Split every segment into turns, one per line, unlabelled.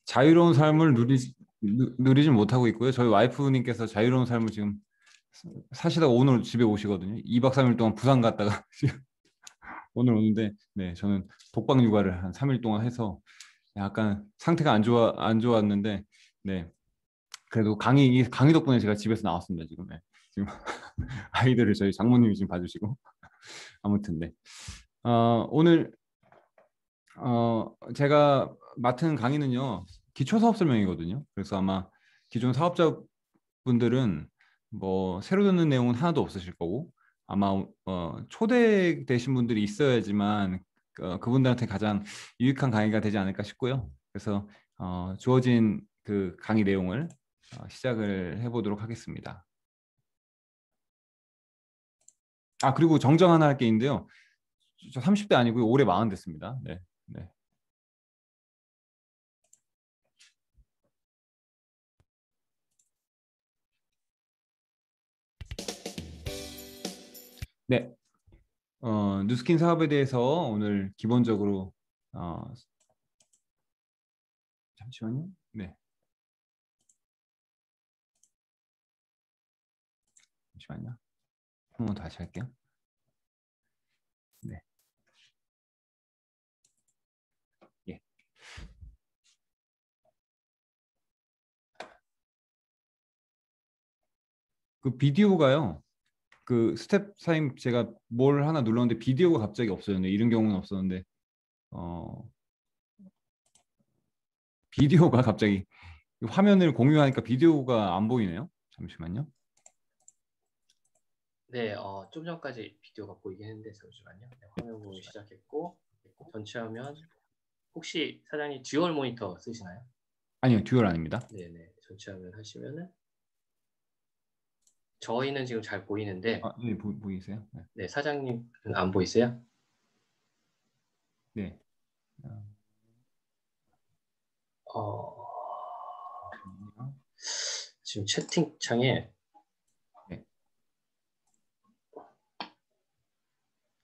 자유로운 삶을 누리지 못하고 있고요. 저희 와이프님께서 자유로운 삶을 지금 사시다가 오늘 집에 오시거든요. 2박 3일 동안 부산 갔다가 지금 오늘 오는데, 네, 저는 독박 육아를 한 3일 동안 해서 약간 상태가 안 좋았는데, 네, 그래도 강의 덕분에 제가 집에서 나왔습니다, 지금. 네. 지금 아이들을 저희 장모님이 지금 봐주시고. 아무튼, 네. 오늘, 제가 맡은 강의는요, 기초사업 설명이거든요. 그래서 아마 기존 사업자분들은 뭐, 새로 듣는 내용은 하나도 없으실 거고, 아마, 초대되신 분들이 있어야지만, 그분들한테 가장 유익한 강의가 되지 않을까 싶고요. 그래서, 주어진 그 강의 내용을 시작을 해보도록 하겠습니다. 그리고 정정 하나 할 게 있는데요. 저 30대 아니고요. 올해 40 됐습니다. 네. 네. 네. 뉴스킨 사업에 대해서 오늘 기본적으로, 잠시만요. 네. 잠시만요. 한 번 다시 할게요. 네. 예. 그 비디오가요. 그 스텝 사임 제가 뭘 하나 눌렀는데 비디오가 갑자기 없어졌네. 이런 경우는 없었는데, 어, 비디오가 갑자기 화면을 공유하니까 비디오가 안 보이네요. 잠시만요.
네, 좀 전까지 비디오가 보이긴 했는데 잠시만요. 네, 화면 공유 시작했고 전체 화면 혹시 사장님 듀얼 모니터 쓰시나요?
아니요, 듀얼 아닙니다.
네네, 전체 화면 하시면은 저희는 지금 잘 보이는데
네, 보이세요? 네.
네, 사장님은 안 보이세요?
네.
어,
잠시만요.
지금 채팅창에
네.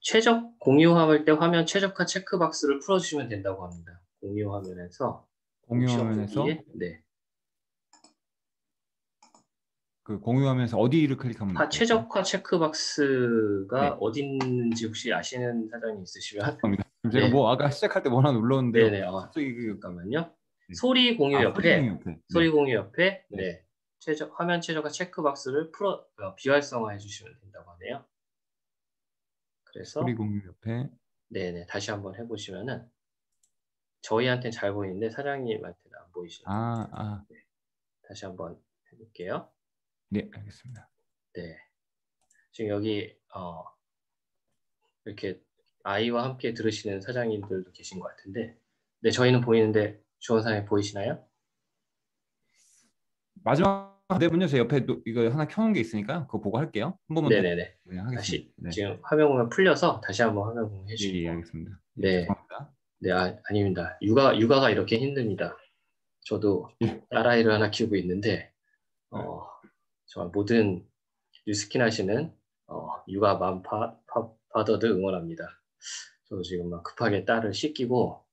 최적 공유할 때 화면 최적화 체크박스를 풀어주시면 된다고 합니다. 공유 화면에서
공유
옵션
화면에서
보기에 네.
그 공유 화면에서 어디를 클릭하면 될까요?
최적화 체크박스가
네.
어디 있는지 혹시 아시는 사장님 있으시면
죄송합니다. 제가
네,
뭐 아까 시작할 때 뭐 하나 눌렀는데요.
네네.
갑자기
잠깐만요.
네.
소리 공유
소리 공유
옆에
옆에.
소리
네.
공유 옆에
네.
네, 화면 최적화 체크박스를 비활성화해 주시면 된다고 하네요.
소리
그래서
공유 옆에.
네네, 다시 한번 해보시면은 저희한테는 잘 보이는데 사장님한테는 안 보이시는 것 같아요. 네, 다시 한번 해볼게요.
네, 알겠습니다.
네, 지금 여기 이렇게 아이와 함께 들으시는 사장님들도 계신 것 같은데, 네, 저희는 보이는데 주원사님 보이시나요?
마지막 대문요. 제 옆에 이거 하나 켜놓은 게 있으니까 그거 보고 할게요. 한 번만 더
네네네.
그냥 하겠습니다.
다시
네.
지금 화면 공유 풀려서 다시 한번 화면 공유
예, 예,
해주시고,
알겠습니다. 예,
네,
죄송합니다.
네, 아닙니다. 육아가 이렇게 힘듭니다. 저도
예.
딸아이를 하나 키우고 있는데,
네.
정말 모든 뉴스킨 하시는 육아 파더들 응원합니다. 저도 지금 막 급하게 딸을 씻기고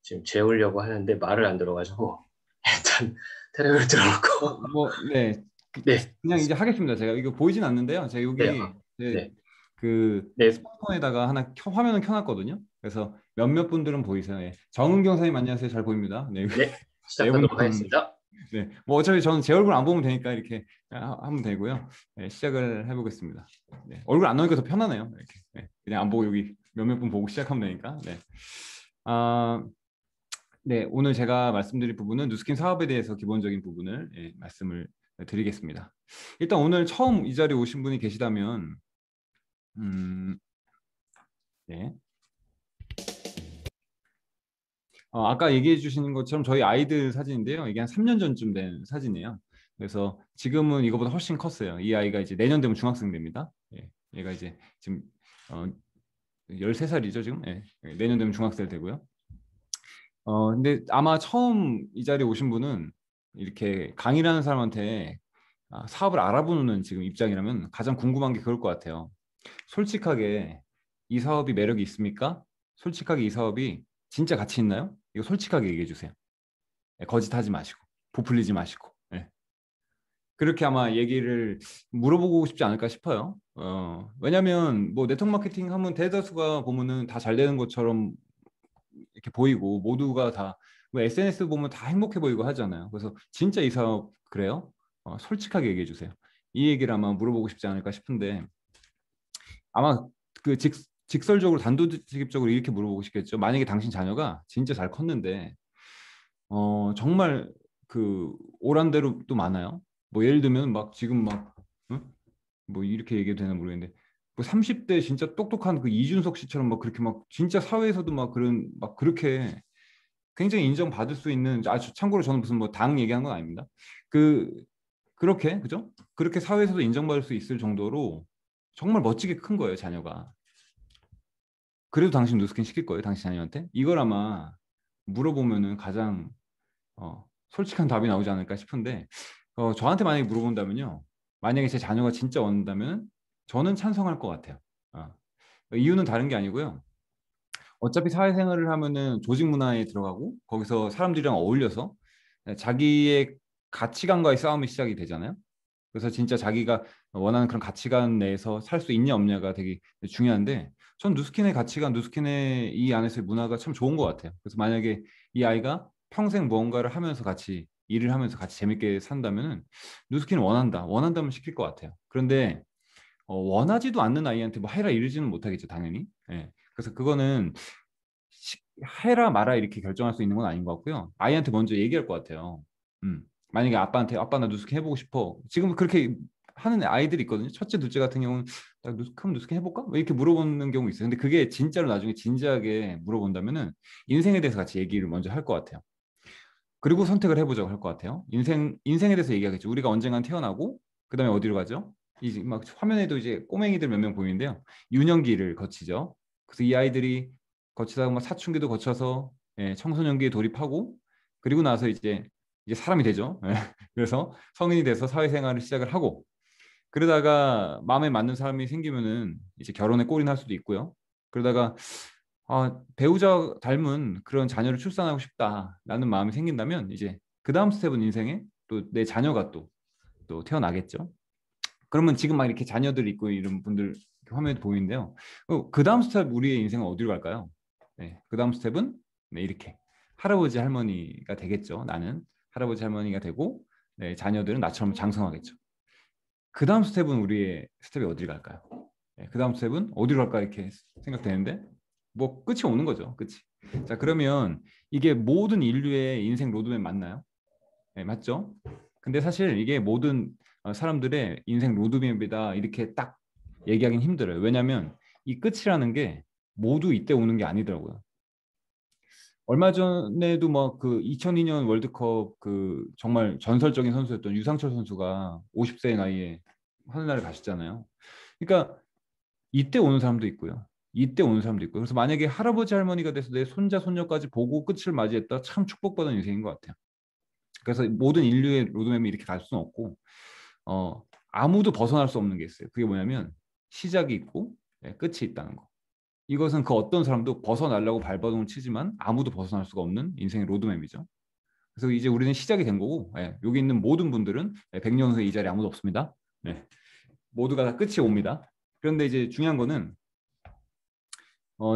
지금 재우려고 하는데 말을 안 들어가지고 일단 테레비를 들어놓고
네.
네,
그냥 이제 하겠습니다. 제가 이거 보이진 않는데요. 제가
네,
여기
네,
그
네,
스마트폰에다가 하나 화면을 켜놨거든요. 그래서 몇몇 분들은 보이세요. 예. 정은경 사님 안녕하세요. 잘 보입니다. 네.
네,
네 분
시작하도록 하겠습니다.
네. 뭐 어차피 저는 제 얼굴 안 보면 되니까 이렇게 하면 되고요. 네, 시작을 해보겠습니다. 네. 얼굴 안 나오니까 더 편하네요. 이렇게. 네. 그냥 안 보고 여기 몇몇 분 보고 시작하면 되니까. 네. 아, 네. 오늘 제가 말씀드릴 부분은 뉴스킨 사업에 대해서 기본적인 부분을 말씀을 드리겠습니다. 일단 오늘 처음 이 자리에 오신 분이 계시다면, 네. 아까 얘기해 주신 것처럼 저희 아이들 사진인데요. 이게 한 3년 전쯤 된 사진이에요. 그래서 지금은 이거보다 훨씬 컸어요. 이 아이가 이제 내년 되면 중학생 됩니다. 예, 얘가 이제 지금 13살이죠, 지금. 예, 내년 되면 중학생 되고요. 근데 아마 처음 이 자리에 오신 분은 이렇게 강의라는 사람한테 사업을 알아보는 지금 입장이라면 가장 궁금한 게 그럴 것 같아요. 솔직하게 이 사업이 매력이 있습니까? 솔직하게 이 사업이 진짜 가치 있나요? 이거 솔직하게 얘기해 주세요. 예, 거짓하지 마시고 부풀리지 마시고. 예. 그렇게 아마 얘기를 물어보고 싶지 않을까 싶어요. 왜냐하면 뭐 네트워크 마케팅 하면 대다수가 보면은 다 잘 되는 것처럼 이렇게 보이고 모두가 다 뭐 SNS 보면 다 행복해 보이고 하잖아요. 그래서 진짜 이 사업 그래요? 솔직하게 얘기해 주세요. 이 얘기를 아마 물어보고 싶지 않을까 싶은데 아마 그 직설적으로 단도직입적으로 이렇게 물어보고 싶겠죠. 만약에 당신 자녀가 진짜 잘 컸는데 정말 그 오란 대로 또 많아요. 뭐 예를 들면 막 지금 막 응? 뭐 이렇게 얘기해도 되나 모르겠는데 뭐 30대 진짜 똑똑한 그 이준석 씨처럼 막 그렇게 막 진짜 사회에서도 막 그런 막 그렇게 굉장히 인정받을 수 있는 참고로 저는 무슨 뭐 당 얘기한 건 아닙니다. 그 그렇게 그죠? 그렇게 사회에서도 인정받을 수 있을 정도로 정말 멋지게 큰 거예요, 자녀가. 그래도 당신 누스킨 시킬 거예요, 당신 자녀한테? 이걸 아마 물어보면은 가장 솔직한 답이 나오지 않을까 싶은데 저한테 만약에 물어본다면요. 만약에 제 자녀가 진짜 원한다면 저는 찬성할 것 같아요. 어. 이유는 다른 게 아니고요. 어차피 사회생활을 하면은 조직 문화에 들어가고 거기서 사람들이랑 어울려서 자기의 가치관과의 싸움이 시작이 되잖아요. 그래서 진짜 자기가 원하는 그런 가치관 내에서 살 수 있냐 없냐가 되게 중요한데 전 누스킨의 가치관, 누스킨의 이 안에서의 문화가 참 좋은 것 같아요. 그래서 만약에 이 아이가 평생 무언가를 하면서 같이 일을 하면서 같이 재밌게 산다면은 누스킨은 원한다면 시킬 것 같아요. 그런데 원하지도 않는 아이한테 뭐 해라 이러지는 못하겠죠, 당연히. 예. 그래서 그거는 해라 마라 이렇게 결정할 수 있는 건 아닌 것 같고요. 아이한테 먼저 얘기할 것 같아요. 만약에 아빠한테 아빠 나 누스킹 해보고 싶어. 지금 그렇게 하는 아이들이 있거든요. 첫째, 둘째 같은 경우는 나 누스킹 해볼까? 왜 이렇게 물어보는 경우 있어요. 근데 그게 진짜로 나중에 진지하게 물어본다면은 인생에 대해서 같이 얘기를 먼저 할 것 같아요. 그리고 선택을 해보자고 할 것 같아요. 인생에 대해서 얘기하겠죠. 우리가 언젠간 태어나고 그다음에 어디로 가죠? 이제 막 화면에도 이제 꼬맹이들 몇 명 보이는데요. 유년기를 거치죠. 그래서 이 아이들이 거치다가 막 사춘기도 거쳐서 청소년기에 돌입하고 그리고 나서 이제 사람이 되죠. 그래서 성인이 돼서 사회생활을 시작을 하고 그러다가 마음에 맞는 사람이 생기면은 이제 결혼에 골인할 수도 있고요. 그러다가 배우자 닮은 그런 자녀를 출산하고 싶다라는 마음이 생긴다면 이제 그 다음 스텝은 인생에 또 내 자녀가 또 태어나겠죠. 그러면 지금 막 이렇게 자녀들 있고 이런 분들 화면에 보이는데요. 그 다음 스텝 우리의 인생은 어디로 갈까요? 네, 그 다음 스텝은 네, 이렇게 할아버지 할머니가 되겠죠. 나는 할아버지 할머니가 되고 네, 자녀들은 나처럼 장성하겠죠. 그 다음 스텝은 우리의 스텝이 어디로 갈까요? 네, 그 다음 스텝은 어디로 갈까 이렇게 생각되는데 뭐 끝이 오는 거죠. 끝이. 자 그러면 이게 모든 인류의 인생 로드맵 맞나요? 네, 맞죠? 근데 사실 이게 모든 사람들의 인생 로드맵이다 이렇게 딱 얘기하기는 힘들어요. 왜냐하면 이 끝이라는 게 모두 이때 오는 게 아니더라고요. 얼마 전에도 막 그 2002년 월드컵 그 정말 전설적인 선수였던 유상철 선수가 50세의 나이에 하늘나라를 가셨잖아요. 그러니까 이때 오는 사람도 있고요. 이때 오는 사람도 있고요. 그래서 만약에 할아버지 할머니가 돼서 내 손자 손녀까지 보고 끝을 맞이했다 참 축복받은 인생인 것 같아요. 그래서 모든 인류의 로드맵이 이렇게 갈 수는 없고 아무도 벗어날 수 없는 게 있어요. 그게 뭐냐면 시작이 있고 끝이 있다는 거. 이것은 그 어떤 사람도 벗어나려고 발버둥을 치지만 아무도 벗어날 수가 없는 인생의 로드맵이죠. 그래서 이제 우리는 시작이 된 거고 여기 있는 모든 분들은 100년 후에 이 자리에 아무도 없습니다. 네. 모두가 다 끝이 옵니다. 그런데 이제 중요한 거는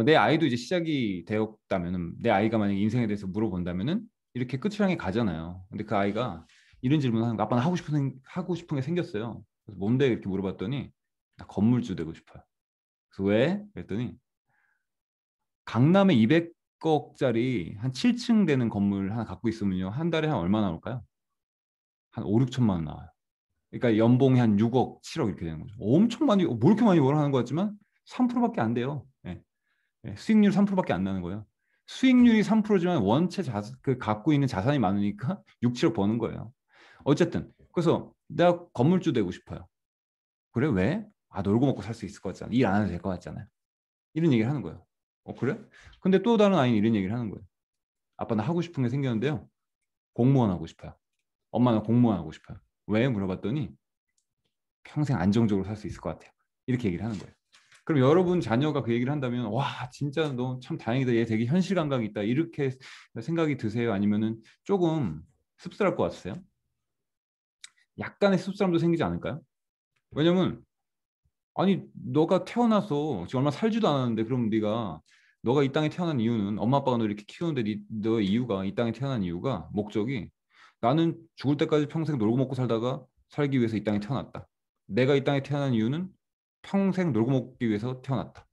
내 아이도 이제 시작이 되었다면은 내 아이가 만약에 인생에 대해서 물어본다면은 이렇게 끝을 향해 가잖아요. 근데 그 아이가 이런 질문을 하는 거 아빠 나 하고 싶은 게 생겼어요. 그래서 뭔데 이렇게 물어봤더니 나 건물주 되고 싶어요. 그래서 왜? 그랬더니 강남에 200억짜리 한 7층 되는 건물 하나 갖고 있으면요. 한 달에 한 얼마 나올까요? 한 5, 6천만 원 나와요. 그러니까 연봉이 한 6억, 7억 이렇게 되는 거죠. 엄청 많이 뭐 이렇게 많이 벌하는 것 같지만 3%밖에 안 돼요. 수익률 3%밖에 안 나는 거예요. 수익률이 3%지만 원체 그 갖고 있는 자산이 많으니까 6, 7억 버는 거예요. 어쨌든 그래서 내가 건물주 되고 싶어요. 그래 왜? 놀고 먹고 살 수 있을 것 같잖아. 일 안 해도 될 것 같잖아요. 이런 얘기를 하는 거예요. 그래? 근데 또 다른 아이는 이런 얘기를 하는 거예요. 아빠 나 하고 싶은 게 생겼는데요. 공무원 하고 싶어요. 엄마 나 공무원 하고 싶어요. 왜? 물어봤더니 평생 안정적으로 살 수 있을 것 같아요. 이렇게 얘기를 하는 거예요. 그럼 여러분 자녀가 그 얘기를 한다면 와 진짜 너 참 다행이다. 얘 되게 현실 감각이 있다. 이렇게 생각이 드세요? 아니면은 조금 씁쓸할 것 같으세요? 약간의 씁쓸함도 생기지 않을까요? 왜냐면 아니 너가 태어나서 지금 얼마 살지도 않았는데 그럼 네가 너가 이 땅에 태어난 이유는 엄마 아빠가 너 이렇게 키우는데 너의 이유가 이 땅에 태어난 이유가 목적이 나는 죽을 때까지 평생 놀고 먹고 살다가 살기 위해서 이 땅에 태어났다. 내가 이 땅에 태어난 이유는 평생 놀고 먹기 위해서 태어났다.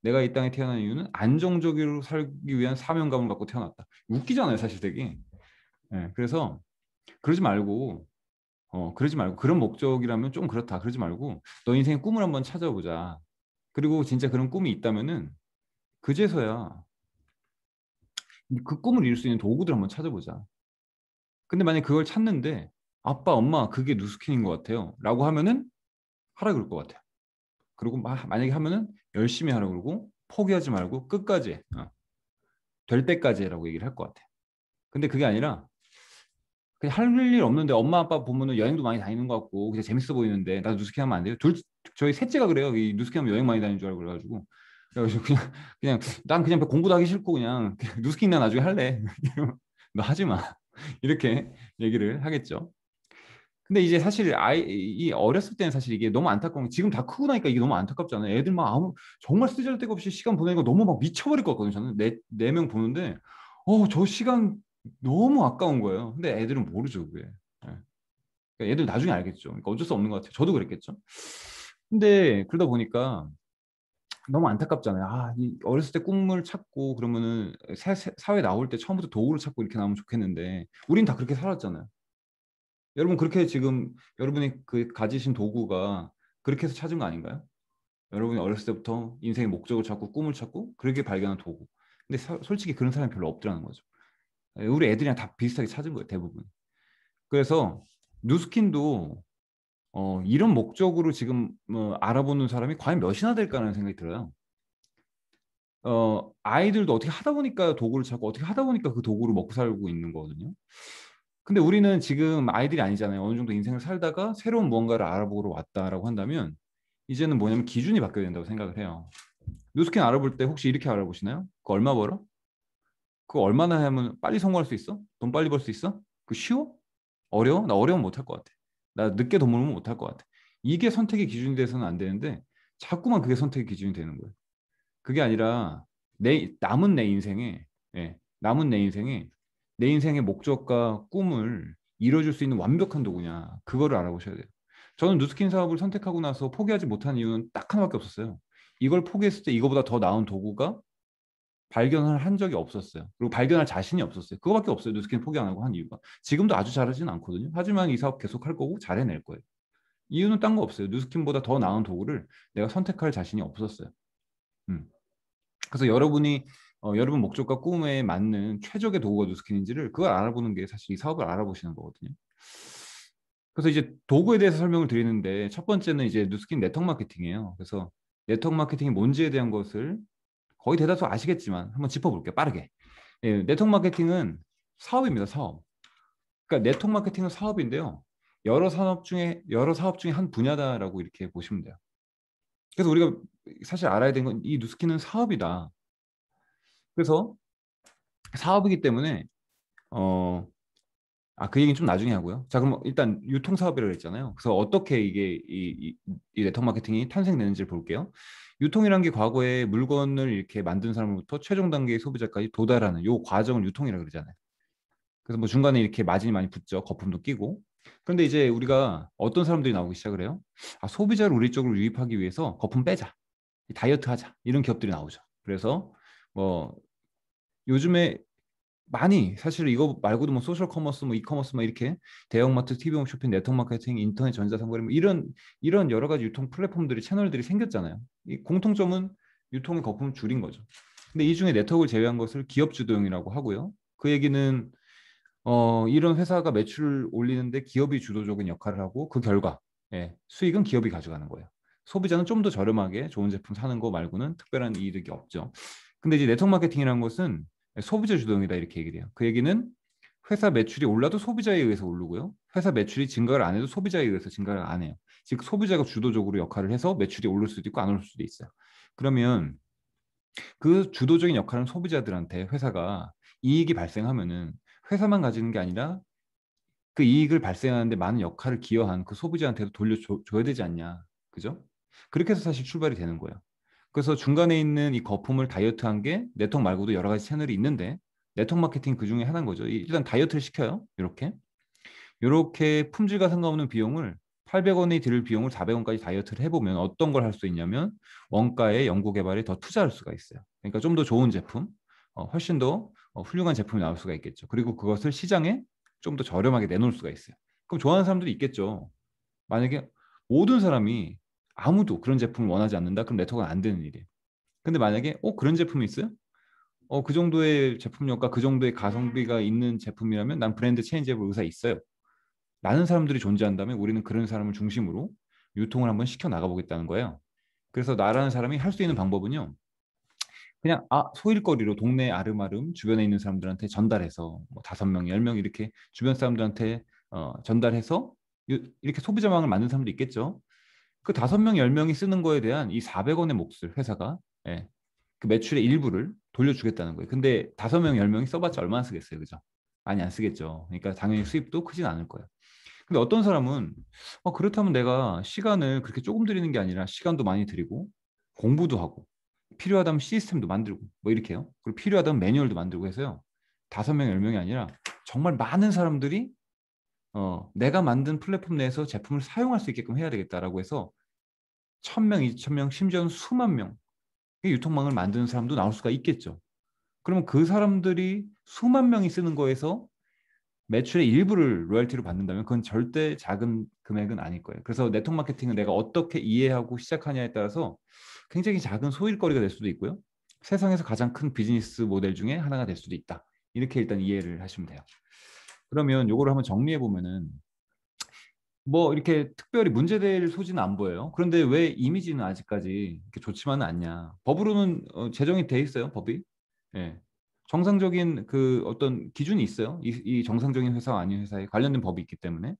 내가 이 땅에 태어난 이유는 안정적으로 살기 위한 사명감을 갖고 태어났다. 웃기잖아요, 사실 되게. 예, 그래서 그러지 말고 그러지 말고 그런 목적이라면 좀 그렇다. 그러지 말고 너 인생의 꿈을 한번 찾아보자. 그리고 진짜 그런 꿈이 있다면은 그제서야 그 꿈을 이룰 수 있는 도구들 한번 찾아보자. 근데 만약 그걸 찾는데 아빠, 엄마 그게 누스킨인 것 같아요. 라고 하면은 하라 그럴 것 같아요. 그리고 만약에 하면은 열심히 하라 그러고 포기하지 말고 끝까지 될 때까지 해라고 얘기를 할 것 같아요. 근데 그게 아니라 그냥 할 일 없는데 엄마 아빠 보면은 여행도 많이 다니는 것 같고 그냥 재밌어 보이는데 나도 누스키 하면 안 돼요? 저희 셋째가 그래요. 이 누스키 하면 여행 많이 다니는 줄 알고 그래가지고 그래가지고 그냥 난 그냥 공부도 하기 싫고 그냥 누스키 나 나중에 할래. 너 하지 마. 이렇게 얘기를 하겠죠. 근데 이제 사실 이 어렸을 때는 사실 이게 너무 안타까운 게 지금 다 크고 나니까 이게 너무 안타깝잖아요. 애들 막 아무 정말 쓰잘데가 없이 시간 보내는 거 너무 막 미쳐버릴 것 같거든요. 저는 네 명 보는데 저 시간 너무 아까운 거예요. 근데 애들은 모르죠, 그게. 예. 그러니까 애들 나중에 알겠죠. 그러니까 어쩔 수 없는 것 같아요. 저도 그랬겠죠. 근데 그러다 보니까 너무 안타깝잖아요. 이 어렸을 때 꿈을 찾고 그러면은 사회 나올 때 처음부터 도구를 찾고 이렇게 나오면 좋겠는데 우린 다 그렇게 살았잖아요. 여러분 그렇게 지금 여러분이 그 가지신 도구가 그렇게 해서 찾은 거 아닌가요? 여러분이 어렸을 때부터 인생의 목적을 찾고 꿈을 찾고 그렇게 발견한 도구. 근데 솔직히 그런 사람이 별로 없더라는 거죠. 우리 애들이랑 다 비슷하게 찾은 거예요, 대부분. 그래서 누스킨도 이런 목적으로 지금 알아보는 사람이 과연 몇이나 될까라는 생각이 들어요. 아이들도 어떻게 하다 보니까 도구를 찾고 어떻게 하다 보니까 그 도구를 먹고 살고 있는 거거든요. 근데 우리는 지금 아이들이 아니잖아요. 어느 정도 인생을 살다가 새로운 무언가를 알아보러 왔다라고 한다면 이제는 뭐냐면 기준이 바뀌어야 된다고 생각을 해요. 뉴스킨 알아볼 때 혹시 이렇게 알아보시나요? 그거 얼마 벌어? 그거 얼마나 하면 빨리 성공할 수 있어? 돈 빨리 벌 수 있어? 그거 쉬워? 어려워? 나 어려우면 못할 것 같아. 나 늦게 돈 벌면 못할 것 같아. 이게 선택의 기준이 돼서는 안 되는데 자꾸만 그게 선택의 기준이 되는 거예요. 그게 아니라 남은 내 인생에 남은 내 인생의 목적과 꿈을 이뤄줄 수 있는 완벽한 도구냐 그거를 알아보셔야 돼요. 저는 누스킨 사업을 선택하고 나서 포기하지 못한 이유는 딱 하나밖에 없었어요. 이걸 포기했을 때 이거보다 더 나은 도구가 발견을 한 적이 없었어요. 그리고 발견할 자신이 없었어요. 그거밖에 없어요. 누스킨 포기 안 하고 한 이유가. 지금도 아주 잘하지는 않거든요. 하지만 이 사업 계속 할 거고 잘해낼 거예요. 이유는 딴 거 없어요. 누스킨보다 더 나은 도구를 내가 선택할 자신이 없었어요. 음. 그래서 여러분 목적과 꿈에 맞는 최적의 도구가 누스킨인지를 그걸 알아보는 게 사실 이 사업을 알아보시는 거거든요. 그래서 이제 도구에 대해서 설명을 드리는데 첫 번째는 이제 누스킨 네트워크 마케팅이에요. 그래서 네트워크 마케팅이 뭔지에 대한 것을 거의 대다수 아시겠지만 한번 짚어볼게요. 빠르게. 네트워크 마케팅은 사업입니다. 사업. 그러니까 네트워크 마케팅은 사업인데요. 여러 사업 중에 한 분야다라고 이렇게 보시면 돼요. 그래서 우리가 사실 알아야 되는 건 이 누스킨은 사업이다. 그래서 사업이기 때문에 어, 그 얘기는 좀 나중에 하고요. 자, 그럼 일단 유통 사업이라고 했잖아요. 그래서 어떻게 이게 이 네트워크 마케팅이 탄생되는지를 볼게요. 유통이란 게 과거에 물건을 이렇게 만든 사람으로부터 최종 단계의 소비자까지 도달하는 요 과정을 유통이라고 그러잖아요. 그래서 뭐 중간에 이렇게 마진이 많이 붙죠. 거품도 끼고. 그런데 이제 우리가 어떤 사람들이 나오기 시작을 해요. 소비자를 우리 쪽으로 유입하기 위해서 거품 빼자. 다이어트 하자. 이런 기업들이 나오죠. 그래서 뭐 요즘에 많이 사실 이거 말고도 뭐 소셜 커머스, 뭐 이커머스, 뭐 이렇게 대형마트, TV 홈쇼핑, 네트워크 마케팅, 인터넷 전자상거래 뭐 이런 여러 가지 유통 플랫폼들이 채널들이 생겼잖아요. 이 공통점은 유통의 거품을 줄인 거죠. 근데 이 중에 네트워크를 제외한 것을 기업 주도형이라고 하고요. 그 얘기는 이런 회사가 매출을 올리는데 기업이 주도적인 역할을 하고 그 결과 수익은 기업이 가져가는 거예요. 소비자는 좀 더 저렴하게 좋은 제품 사는 거 말고는 특별한 이득이 없죠. 근데 이제 네트워크 마케팅이라는 것은 소비자 주도형이다 이렇게 얘기를 해요. 그 얘기는 회사 매출이 올라도 소비자에 의해서 오르고요. 회사 매출이 증가를 안 해도 소비자에 의해서 증가를 안 해요. 즉 소비자가 주도적으로 역할을 해서 매출이 오를 수도 있고 안 오를 수도 있어요. 그러면 그 주도적인 역할은 소비자들한테 회사가 이익이 발생하면은 회사만 가지는 게 아니라 그 이익을 발생하는데 많은 역할을 기여한 그 소비자한테도 돌려줘야 되지 않냐. 그죠? 그렇게 해서 사실 출발이 되는 거예요. 그래서 중간에 있는 이 거품을 다이어트한 게 네트워크 말고도 여러 가지 채널이 있는데 네트워크 마케팅 그 중에 하나인 거죠. 일단 다이어트를 시켜요. 이렇게 품질과 상관없는 비용을 800원이 들 비용을 400원까지 다이어트를 해보면 어떤 걸 할 수 있냐면 원가의 연구 개발에 더 투자할 수가 있어요. 그러니까 좀 더 좋은 제품, 훨씬 더 훌륭한 제품이 나올 수가 있겠죠. 그리고 그것을 시장에 좀 더 저렴하게 내놓을 수가 있어요. 그럼 좋아하는 사람들이 있겠죠. 만약에 모든 사람이 아무도 그런 제품을 원하지 않는다, 그럼 네트워크는 안 되는 일이에요. 근데 만약에 그런 제품이 있어요? 그 정도의 제품력과 그 정도의 가성비가 있는 제품이라면 난 브랜드 체인지해볼 의사 있어요. 많은 사람들이 존재한다면 우리는 그런 사람을 중심으로 유통을 한번 시켜 나가보겠다는 거예요. 그래서 나라는 사람이 할 수 있는 방법은요. 그냥 소일거리로 동네 아름아름 주변에 있는 사람들한테 전달해서 뭐 5명, 10명 이렇게 주변 사람들한테 전달해서 이렇게 소비자망을 만든 사람도 있겠죠. 그 5명, 10명이 쓰는 거에 대한 이 400원의 몫을 회사가 예, 그 매출의 일부를 돌려주겠다는 거예요. 근데 5명, 10명이 써봤자 얼마나 쓰겠어요. 그죠? 많이 안 쓰겠죠. 그러니까 당연히 수입도 크진 않을 거예요. 근데 어떤 사람은 그렇다면 내가 시간을 그렇게 조금 들이는 게 아니라 시간도 많이 들이고 공부도 하고 필요하다면 시스템도 만들고 뭐 이렇게요. 그리고 필요하다면 매뉴얼도 만들고 해서요. 5명, 10명이 아니라 정말 많은 사람들이 내가 만든 플랫폼 내에서 제품을 사용할 수 있게끔 해야 되겠다라고 해서 1,000명, 2,000명, 심지어는 수만 명의 유통망을 만드는 사람도 나올 수가 있겠죠. 그러면 그 사람들이 수만 명이 쓰는 거에서 매출의 일부를 로열티로 받는다면 그건 절대 작은 금액은 아닐 거예요. 그래서 네트워크 마케팅은 내가 어떻게 이해하고 시작하냐에 따라서 굉장히 작은 소일거리가 될 수도 있고요. 세상에서 가장 큰 비즈니스 모델 중에 하나가 될 수도 있다. 이렇게 일단 이해를 하시면 돼요. 그러면 요거를 한번 정리해 보면은 뭐 이렇게 특별히 문제될 소지는 안 보여요. 그런데 왜 이미지는 아직까지 이렇게 좋지만은 않냐? 법으로는 제정이 돼 있어요, 법이. 예. 정상적인 그 어떤 기준이 있어요. 이 정상적인 회사와 아닌 회사에 관련된 법이 있기 때문에.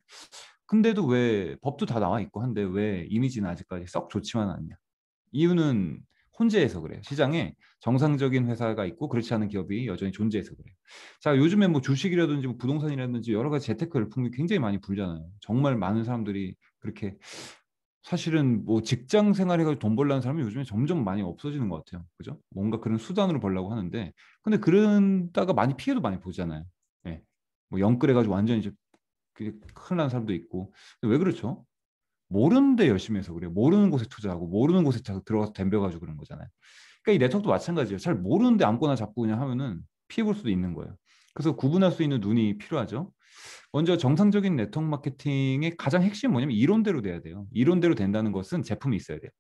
근데도 왜 법도 다 나와 있고 한데 왜 이미지는 아직까지 썩 좋지만은 않냐? 이유는 혼재해서 그래요. 시장에 정상적인 회사가 있고 그렇지 않은 기업이 여전히 존재해서 그래요. 자, 요즘에 뭐 주식이라든지 뭐 부동산이라든지 여러 가지 재테크 열풍이 굉장히 많이 불잖아요. 정말 많은 사람들이 그렇게 사실은 뭐 직장 생활해가지고 돈 벌라는 사람이 요즘에 점점 많이 없어지는 것 같아요. 그죠? 뭔가 그런 수단으로 벌려고 하는데 근데 그러다가 많이 피해도 많이 보잖아요. 예. 뭐 영끌해가지고 완전히 이제 큰일 난 사람도 있고. 근데 왜 그렇죠? 모르는데 열심히 해서 그래요. 모르는 곳에 투자하고 모르는 곳에 들어가서 덤벼가지고 그런 거잖아요. 그러니까 이 네트워크도 마찬가지예요. 잘 모르는데 아무거나 잡고 그냥 하면은 피해 볼 수도 있는 거예요. 그래서 구분할 수 있는 눈이 필요하죠. 먼저 정상적인 네트워크 마케팅의 가장 핵심은 뭐냐면 이론대로 돼야 돼요. 이론대로 된다는 것은 제품이 있어야 돼요.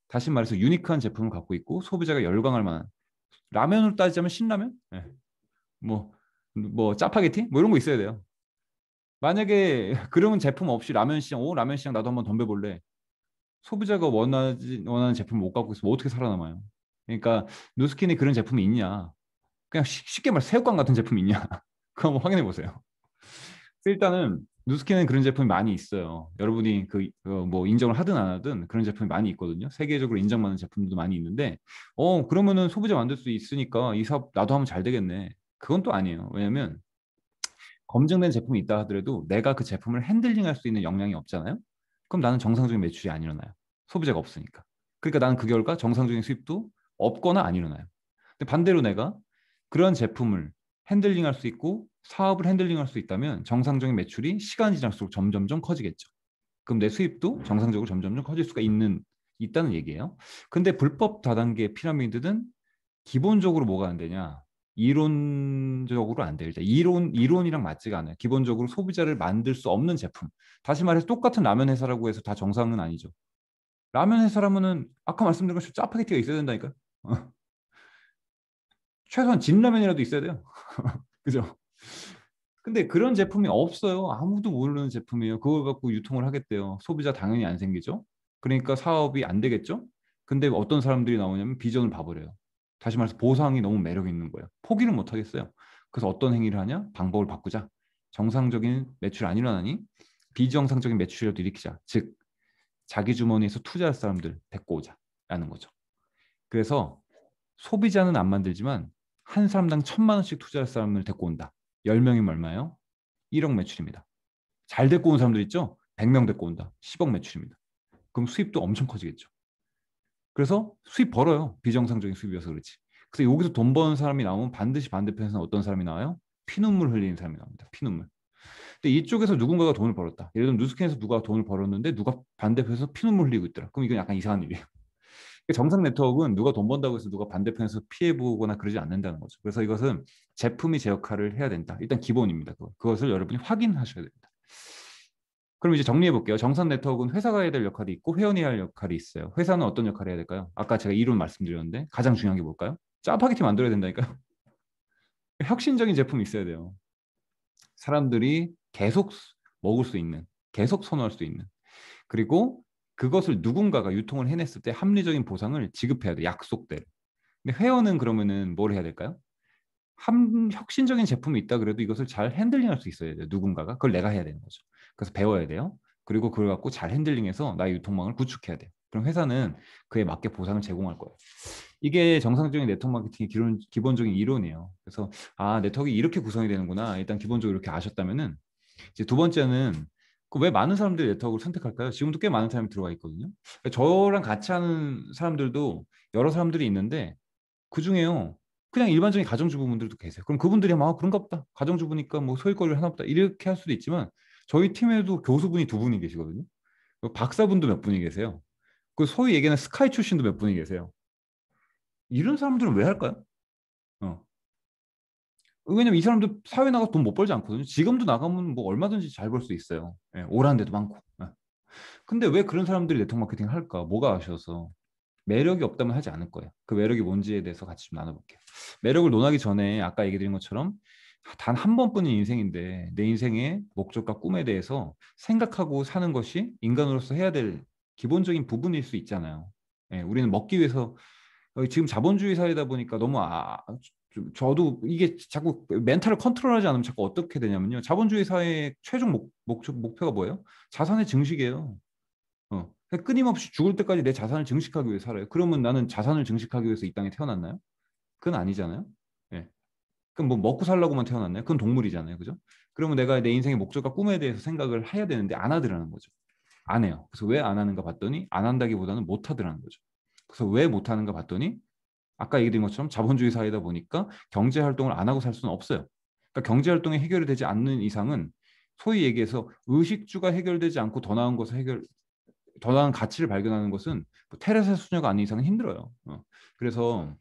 다시 말해서 유니크한 제품을 갖고 있고 소비자가 열광할 만한 라면으로 따지자면 신라면? 네. 뭐 짜파게티? 뭐 이런 거 있어야 돼요. 만약에 그런 제품 없이 라면 시장 나도 한번 덤벼볼래. 소비자가 원하는 제품을 못 갖고 있으면 어떻게 살아남아요? 그러니까 누스킨이 그런 제품이 있냐? 그냥 쉽게 말해 새우깡 같은 제품이 있냐? 그거 한번 확인해 보세요. 일단은 누스킨은 그런 제품이 많이 있어요. 여러분이 뭐 인정을 하든 안 하든 그런 제품이 많이 있거든요. 세계적으로 인정받는 제품들도 많이 있는데, 그러면은 소비자 만들 수 있으니까 이 사업 나도 하면 잘 되겠네. 그건 또 아니에요. 왜냐면 검증된 제품이 있다 하더라도 내가 그 제품을 핸들링할 수 있는 역량이 없잖아요. 그럼 나는 정상적인 매출이 안 일어나요. 소비자가 없으니까. 그러니까 나는 그 결과 정상적인 수입도 없거나 안 일어나요. 근데 반대로 내가 그런 제품을 핸들링할 수 있고 사업을 핸들링할 수 있다면 정상적인 매출이 시간이 지날수록 점점점 커지겠죠. 그럼 내 수입도 정상적으로 점점점 커질 수가 있다는 얘기예요. 근데 불법 다단계 피라미드는 기본적으로 뭐가 안 되냐? 이론적으로 안 돼요. 일단 이론이랑 맞지가 않아요. 기본적으로 소비자를 만들 수 없는 제품. 다시 말해서 똑같은 라면 회사라고 해서 다 정상은 아니죠. 라면 회사라면은 아까 말씀드린 것처럼 짜파게티가 있어야 된다니까요. 최소한 진라면이라도 있어야 돼요. 그죠? 근데 그런 제품이 없어요. 아무도 모르는 제품이에요. 그걸 갖고 유통을 하겠대요. 소비자 당연히 안 생기죠. 그러니까 사업이 안 되겠죠. 근데 어떤 사람들이 나오냐면 비전을 봐버려요. 다시 말해서 보상이 너무 매력 있는 거예요. 포기를 못 하겠어요. 그래서 어떤 행위를 하냐? 방법을 바꾸자. 정상적인 매출 안 일어나니 비정상적인 매출이라도 일으키자. 즉 자기 주머니에서 투자할 사람들 데리고 오자라는 거죠. 그래서 소비자는 안 만들지만 한 사람당 1,000만 원씩 투자할 사람을 데리고 온다. 10명이면 얼마예요? 1억 매출입니다. 잘 데리고 온 사람들 있죠? 100명 데리고 온다. 10억 매출입니다. 그럼 수입도 엄청 커지겠죠. 그래서 수입 벌어요. 비정상적인 수입이어서 그렇지. 그래서 여기서 돈 버는 사람이 나오면 반드시 반대편에서는 어떤 사람이 나와요? 피눈물 흘리는 사람이 나옵니다. 피눈물. 근데 이쪽에서 누군가가 돈을 벌었다. 예를 들면 뉴스캔에서 누가 돈을 벌었는데 누가 반대편에서 피눈물 흘리고 있더라. 그럼 이건 약간 이상한 일이에요. 정상 네트워크는 누가 돈 번다고 해서 누가 반대편에서 피해 보거나 그러지 않는다는 거죠. 그래서 이것은 제품이 제 역할을 해야 된다. 일단 기본입니다. 그것을 여러분이 확인하셔야 됩니다. 그럼 이제 정리해 볼게요. 정상 네트워크는 회사가 해야 될 역할이 있고 회원이 해야 할 역할이 있어요. 회사는 어떤 역할을 해야 될까요? 아까 제가 이론 말씀드렸는데 가장 중요한 게 뭘까요? 짜파게티 만들어야 된다니까요. 혁신적인 제품이 있어야 돼요. 사람들이 계속 먹을 수 있는, 계속 선호할 수 있는. 그리고 그것을 누군가가 유통을 해냈을 때 합리적인 보상을 지급해야 돼. 약속대로. 근데 회원은 그러면은 뭘 해야 될까요? 혁신적인 제품이 있다 그래도 이것을 잘 핸들링할 수 있어야 돼요. 누군가가. 그걸 내가 해야 되는 거죠. 그래서 배워야 돼요. 그리고 그걸 갖고 잘 핸들링해서 나의 유통망을 구축해야 돼요. 그럼 회사는 그에 맞게 보상을 제공할 거예요. 이게 정상적인 네트워크 마케팅의 기본적인 이론이에요. 그래서 네트워크가 이렇게 구성이 되는구나. 일단 기본적으로 이렇게 아셨다면은 이제 두 번째는 왜 많은 사람들이 네트워크를 선택할까요? 지금도 꽤 많은 사람이 들어와 있거든요. 저랑 같이 하는 사람들도 여러 사람들이 있는데 그 중에요. 그냥 일반적인 가정주부분들도 계세요. 그럼 그분들이 막 그런가 보다. 가정주부니까 뭐 소일거리를 하나 보다. 이렇게 할 수도 있지만 저희 팀에도 교수분이 두 분이 계시거든요. 박사분도 몇 분이 계세요. 그 소위 얘기하는 스카이 출신도 몇 분이 계세요. 이런 사람들은 왜 할까요? 어. 왜냐면 이 사람들 사회 나가서 돈 못 벌지 않거든요. 지금도 나가면 뭐 얼마든지 잘 벌 수 있어요. 예, 오라는 데도 많고. 예. 근데 왜 그런 사람들이 네트워크 마케팅 할까? 뭐가 아쉬워서. 매력이 없다면 하지 않을 거예요. 그 매력이 뭔지에 대해서 같이 좀 나눠볼게요. 매력을 논하기 전에 아까 얘기 드린 것처럼 단 한 번뿐인 인생인데 내 인생의 목적과 꿈에 대해서 생각하고 사는 것이 인간으로서 해야 될 기본적인 부분일 수 있잖아요. 예, 우리는 먹기 위해서 지금 자본주의 사회다 보니까 너무 저도 이게 자꾸 멘탈을 컨트롤하지 않으면 자꾸 어떻게 되냐면요. 자본주의 사회의 최종 목표가 뭐예요? 자산의 증식이에요. 그러니까 끊임없이 죽을 때까지 내 자산을 증식하기 위해 살아요. 그러면 나는 자산을 증식하기 위해서 이 땅에 태어났나요? 그건 아니잖아요. 예. 그럼 뭐 먹고 살라고만 태어났나요? 그건 동물이잖아요. 그죠? 그러면 내가 내 인생의 목적과 꿈에 대해서 생각을 해야 되는데 안 하더라는 거죠. 안 해요. 그래서 왜 안 하는가 봤더니 안 한다기보다는 못 하더라는 거죠. 그래서 왜 못 하는가 봤더니 아까 얘기드린 것처럼 자본주의 사회다 보니까 경제 활동을 안 하고 살 수는 없어요. 그러니까 경제 활동이 해결이 되지 않는 이상은 소위 얘기해서 의식주가 해결되지 않고 더 나은 가치를 발견하는 것은 뭐 테레사 수녀가 아닌 이상은 힘들어요. 그래서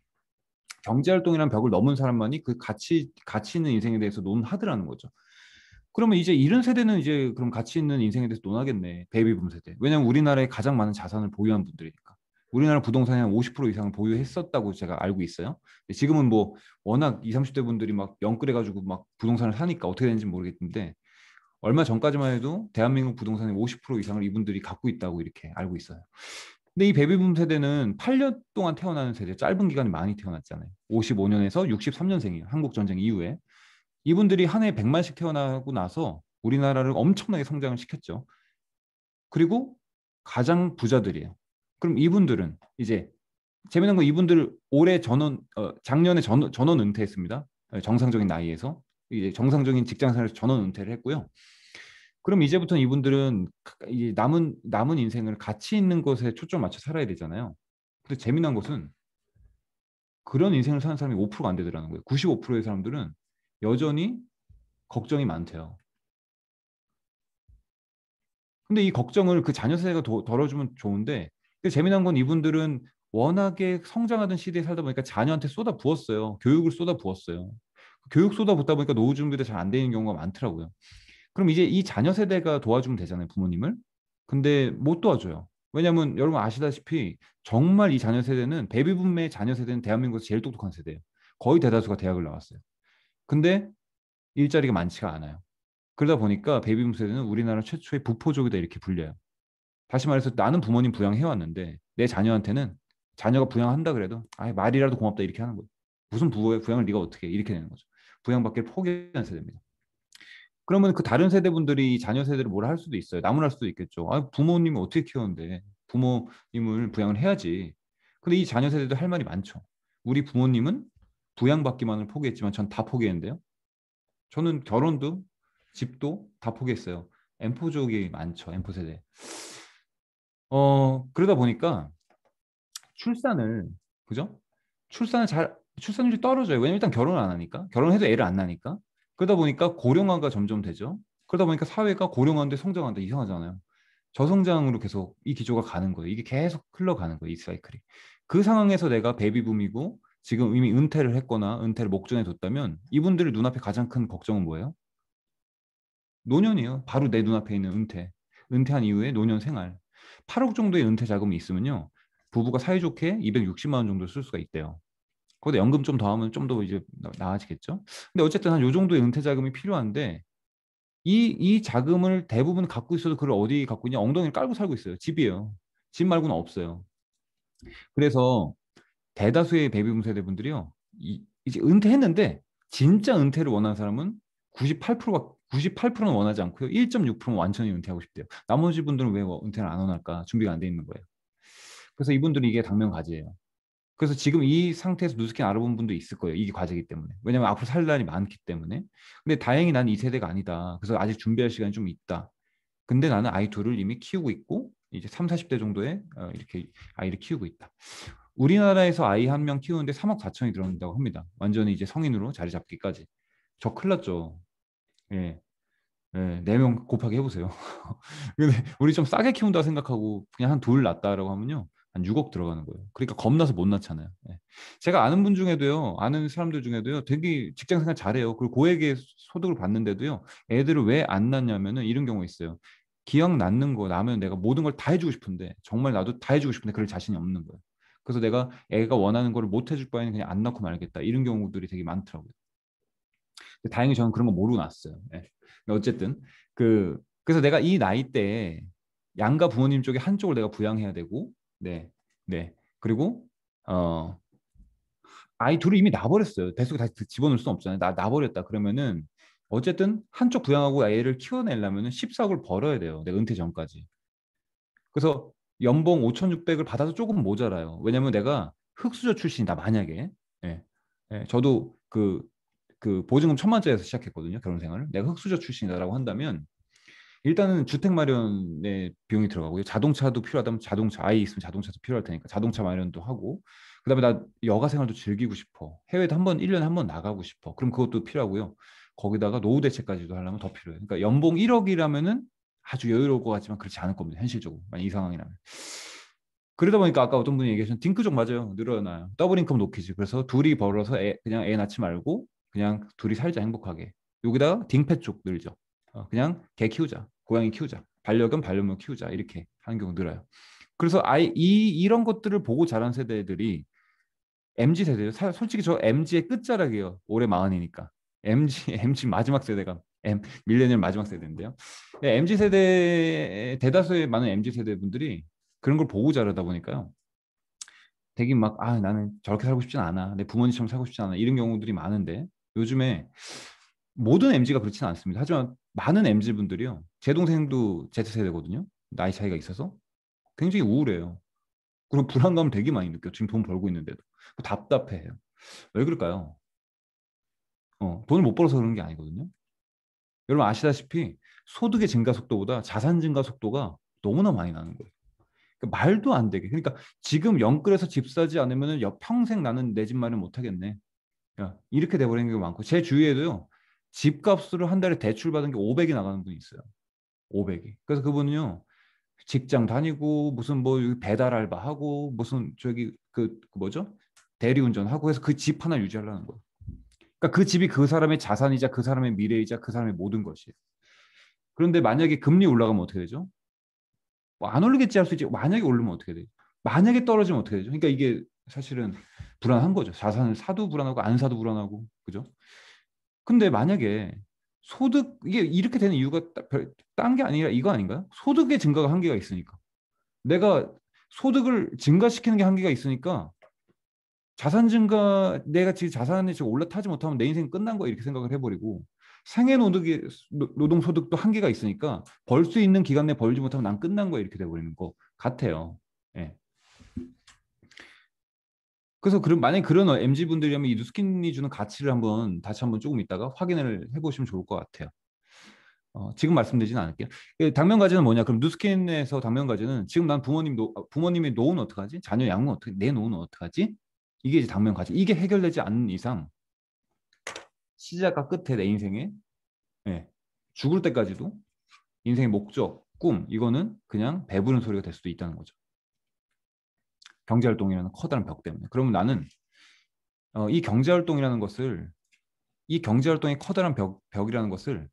경제활동이라는 벽을 넘은 사람만이 그 가치 있는 인생에 대해서 논하더라는 거죠. 그러면 이제 이런 세대는 이제 그럼 가치 있는 인생에 대해서 논하겠네. 베이비붐 세대. 왜냐하면 우리나라에 가장 많은 자산을 보유한 분들이니까. 우리나라 부동산의 한 50% 이상을 보유했었다고 제가 알고 있어요. 지금은 뭐 워낙 20, 30대 분들이 막 영끌해가지고 막 부동산을 사니까 어떻게 되는지 모르겠는데 얼마 전까지만 해도 대한민국 부동산의 50% 이상을 이분들이 갖고 있다고 이렇게 알고 있어요. 근데 이 베이비붐 세대는 8년 동안 태어나는 세대, 짧은 기간에 많이 태어났잖아요. 55년에서 63년생이에요. 한국 전쟁 이후에. 이분들이 한 해에 100만씩 태어나고 나서 우리나라를 엄청나게 성장을 시켰죠. 그리고 가장 부자들이에요. 그럼 이분들은 이제 재미난 건 이분들 올해 작년에 전원 은퇴했습니다. 정상적인 나이에서 이제 정상적인 직장생활에서 전원 은퇴를 했고요. 그럼 이제부터는 이분들은 이제 남은 인생을 가치 있는 것에 초점 맞춰 살아야 되잖아요. 근데 재미난 것은 그런 인생을 사는 사람이 5%가 안 되더라는 거예요. 95%의 사람들은 여전히 걱정이 많대요. 근데 이 걱정을 그 자녀 세대가 덜어주면 좋은데 근데 재미난 건 이분들은 워낙에 성장하던 시대에 살다 보니까 자녀한테 쏟아 부었어요. 교육을 쏟아 부었어요. 교육 쏟아 붓다 보니까 노후 준비도 잘 안 되는 경우가 많더라고요. 그럼 이제 이 자녀 세대가 도와주면 되잖아요, 부모님을. 근데 못 도와줘요. 왜냐하면 여러분 아시다시피 정말 이 자녀 세대는 베이비붐의 자녀 세대는 대한민국에서 제일 똑똑한 세대예요. 거의 대다수가 대학을 나왔어요. 근데 일자리가 많지가 않아요. 그러다 보니까 베이비붐 세대는 우리나라 최초의 부포족이다 이렇게 불려요. 다시 말해서 나는 부모님 부양해왔는데 내 자녀한테는 자녀가 부양한다 그래도 말이라도 고맙다 이렇게 하는 거예요. 무슨 부양을 네가 어떻게 해? 이렇게 되는 거죠. 부양받기를 포기한 세대입니다. 그러면 그 다른 세대분들이 자녀 세대를 뭐라 할 수도 있어요. 나무랄 수도 있겠죠. 아, 부모님이 어떻게 키웠는데 부모님을 부양을 해야지. 근데 이 자녀 세대도 할 말이 많죠. 우리 부모님은 부양받기만을 포기했지만 전 다 포기했는데요. 저는 결혼도 집도 다 포기했어요. 엠포족이 많죠. 엠포 세대. 그러다 보니까 출산을 그죠? 출산율이 떨어져요. 왜냐면 일단 결혼을 안 하니까. 결혼해도 애를 안 낳으니까. 그러다 보니까 고령화가 점점 되죠. 그러다 보니까 사회가 고령화인데 성장한다 이상하잖아요. 저성장으로 계속 이 기조가 가는 거예요. 이게 계속 흘러가는 거예요. 이 사이클이. 그 상황에서 내가 베이비붐이고 지금 이미 은퇴를 했거나 은퇴를 목전에 뒀다면 이분들의 눈앞에 가장 큰 걱정은 뭐예요? 노년이에요. 바로 내 눈앞에 있는 은퇴. 은퇴한 이후에 노년 생활. 8억 정도의 은퇴 자금이 있으면요. 부부가 사이좋게 260만 원 정도 쓸 수가 있대요. 거기다 연금 좀 더하면 좀 더 이제 나아지겠죠. 근데 어쨌든 한 요 정도의 은퇴 자금이 필요한데 이 자금을 대부분 갖고 있어도 그걸 어디 갖고 있냐? 엉덩이를 깔고 살고 있어요. 집이에요. 집 말고는 없어요. 그래서 대다수의 베이비붐 세대분들이요. 이제 은퇴했는데 진짜 은퇴를 원하는 사람은 98%는 원하지 않고요. 1.6%는 완전히 은퇴하고 싶대요. 나머지 분들은 왜 은퇴를 안 원할까? 준비가 안 돼 있는 거예요. 그래서 이분들이 이게 당면과제예요. 그래서 지금 이 상태에서 누스킨 알아본 분도 있을 거예요. 이게 과제이기 때문에. 왜냐면 앞으로 살 날이 많기 때문에. 근데 다행히 난 이 세대가 아니다. 그래서 아직 준비할 시간이 좀 있다. 근데 나는 아이 둘을 이미 키우고 있고 이제 3, 40대 정도의 이렇게 아이를 키우고 있다. 우리나라에서 아이 한 명 키우는데 3억 4천이 들어간다고 합니다. 완전히 이제 성인으로 자리 잡기까지. 저 큰일 났죠. 예. 예, 4명 곱하기 해보세요. 근데 우리 좀 싸게 키운다 생각하고 그냥 한 둘 낳았다라고 하면요. 한 6억 들어가는 거예요. 그러니까 겁나서 못 낳잖아요. 예. 제가 아는 분 중에도요, 아는 사람들 중에도요, 되게 직장 생활 잘해요. 그리고 고액의 소득을 받는데도요, 애들을 왜 안 낳냐면은 이런 경우 있어요. 기왕 낳는 거 낳으면 내가 모든 걸 다 해주고 싶은데, 정말 나도 다 해주고 싶은데 그럴 자신이 없는 거예요. 그래서 내가 애가 원하는 거를 못 해줄 바에는 그냥 안 낳고 말겠다. 이런 경우들이 되게 많더라고요. 다행히 저는 그런 거 모르고 났어요. 예. 어쨌든 그래서 내가 이 나이 때에 양가 부모님 쪽에 한쪽을 내가 부양해야 되고, 네, 네. 그리고 어 아이 둘을 이미 놔버렸어요. 뱃속에 다시 집어넣을 수는 없잖아요. 놔버렸다 그러면은 어쨌든 한쪽 부양하고 애를 키워내려면은 14억을 벌어야 돼요. 내가 은퇴 전까지. 그래서 연봉 5,600을 받아도 조금 모자라요. 왜냐면 내가 흑수저 출신이다 만약에. 예. 예, 저도 그 보증금 1,000만 원짜리에서 시작했거든요. 결혼 생활을. 내가 흑수저 출신이다라고 한다면 일단은 주택 마련에 비용이 들어가고요. 자동차도 필요하다면 자동차, 아이 있으면 자동차도 필요할 테니까 자동차 마련도 하고 그다음에 나 여가 생활도 즐기고 싶어. 해외도 한번 1년에 한 번 나가고 싶어. 그럼 그것도 필요하고요. 거기다가 노후 대책까지도 하려면 더 필요해요. 그러니까 연봉 1억이라면은 아주 여유로울 것 같지만 그렇지 않을 겁니다. 현실적으로. 만약 이 상황이라면. 그러다 보니까 아까 어떤 분이 얘기하신 딩크족 맞아요. 늘어나요. 더블 인컴 놓기지. 그래서 둘이 벌어서 그냥 애 낳지 말고 그냥 둘이 살자 행복하게. 여기다가 딩패 쪽 늘죠. 그냥 개 키우자. 고양이 키우자. 반려견, 반려묘 키우자. 이렇게 하는 경우 늘어요. 그래서 이런 것들을 보고 자란 세대들이 MZ 세대예요. 솔직히 저 MZ의 끝자락이에요. 올해 40이니까. MZ 마지막 세대가 밀레니얼 마지막 세대인데요. MZ 세대 대다수의 많은 MZ 세대 분들이 그런 걸 보고 자라다 보니까요. 되게 막 나는 저렇게 살고 싶진 않아. 내 부모님처럼 살고 싶진 않아. 이런 경우들이 많은데 요즘에 모든 MZ가 그렇지는 않습니다. 하지만 많은 MZ 분들이요. 제 동생도 Z세대거든요. 나이 차이가 있어서 굉장히 우울해요. 그리고 불안감을 되게 많이 느껴요. 지금 돈 벌고 있는데도. 답답해요. 왜 그럴까요? 돈을 못 벌어서 그런 게 아니거든요. 여러분 아시다시피 소득의 증가 속도보다 자산 증가 속도가 너무나 많이 나는 거예요. 그러니까 말도 안 되게. 그러니까 지금 영끌에서 집 사지 않으면 평생 나는 내 집 마련 못 하겠네. 야, 이렇게 돼버리는 게 많고 제 주위에도요. 집값으로 한 달에 대출 받은 게 500이 나가는 분이 있어요. 500이. 그래서 그분은요. 직장 다니고 무슨 뭐 배달 알바하고 무슨 저기 그 뭐죠? 대리운전 하고 해서 그 집 하나 유지하려는 거예요. 그러니까 그 집이 그 사람의 자산이자 그 사람의 미래이자 그 사람의 모든 것이에요. 그런데 만약에 금리 올라가면 어떻게 되죠? 뭐 안 오르겠지 할 수 있지. 만약에 오르면 어떻게 돼요? 만약에 떨어지면 어떻게 되죠? 그러니까 이게 사실은 불안한 거죠. 자산을 사도 불안하고 안 사도 불안하고 그죠? 근데 만약에 소득 이게 이렇게 되는 이유가 딴 게 아니라 이거 아닌가요? 소득의 증가가 한계가 있으니까. 내가 소득을 증가시키는 게 한계가 있으니까 자산 증가, 내가 지금 자산이 지금 올라타지 못하면 내 인생 끝난 거야 이렇게 생각을 해버리고 생애 노동 소득도 한계가 있으니까 벌 수 있는 기간 내에 벌지 못하면 난 끝난 거야 이렇게 돼버리는 거 같아요. 예. 그래서 그럼 만약에 그런 MZ 분들이라면 이 누스킨이 주는 가치를 한번 다시 한번 조금 이따가 확인을 해보시면 좋을 것 같아요. 지금 말씀드리진 않을게요. 당면 과제는 뭐냐? 그럼 누스킨에서 당면 과제는 지금 난 부모님의 노후는 어떡하지? 자녀 양은 어떻게? 내 노후는 어떡하지? 이게 이제 당면 과제. 이게 해결되지 않는 이상 시작과 끝에 내 인생에 예, 죽을 때까지도 인생의 목적, 꿈 이거는 그냥 배부른 소리가 될 수도 있다는 거죠. 경제활동이라는 커다란 벽 때문에. 그러면 나는 이 경제활동이라는 것을 이 경제활동의 커다란 벽이라는 것을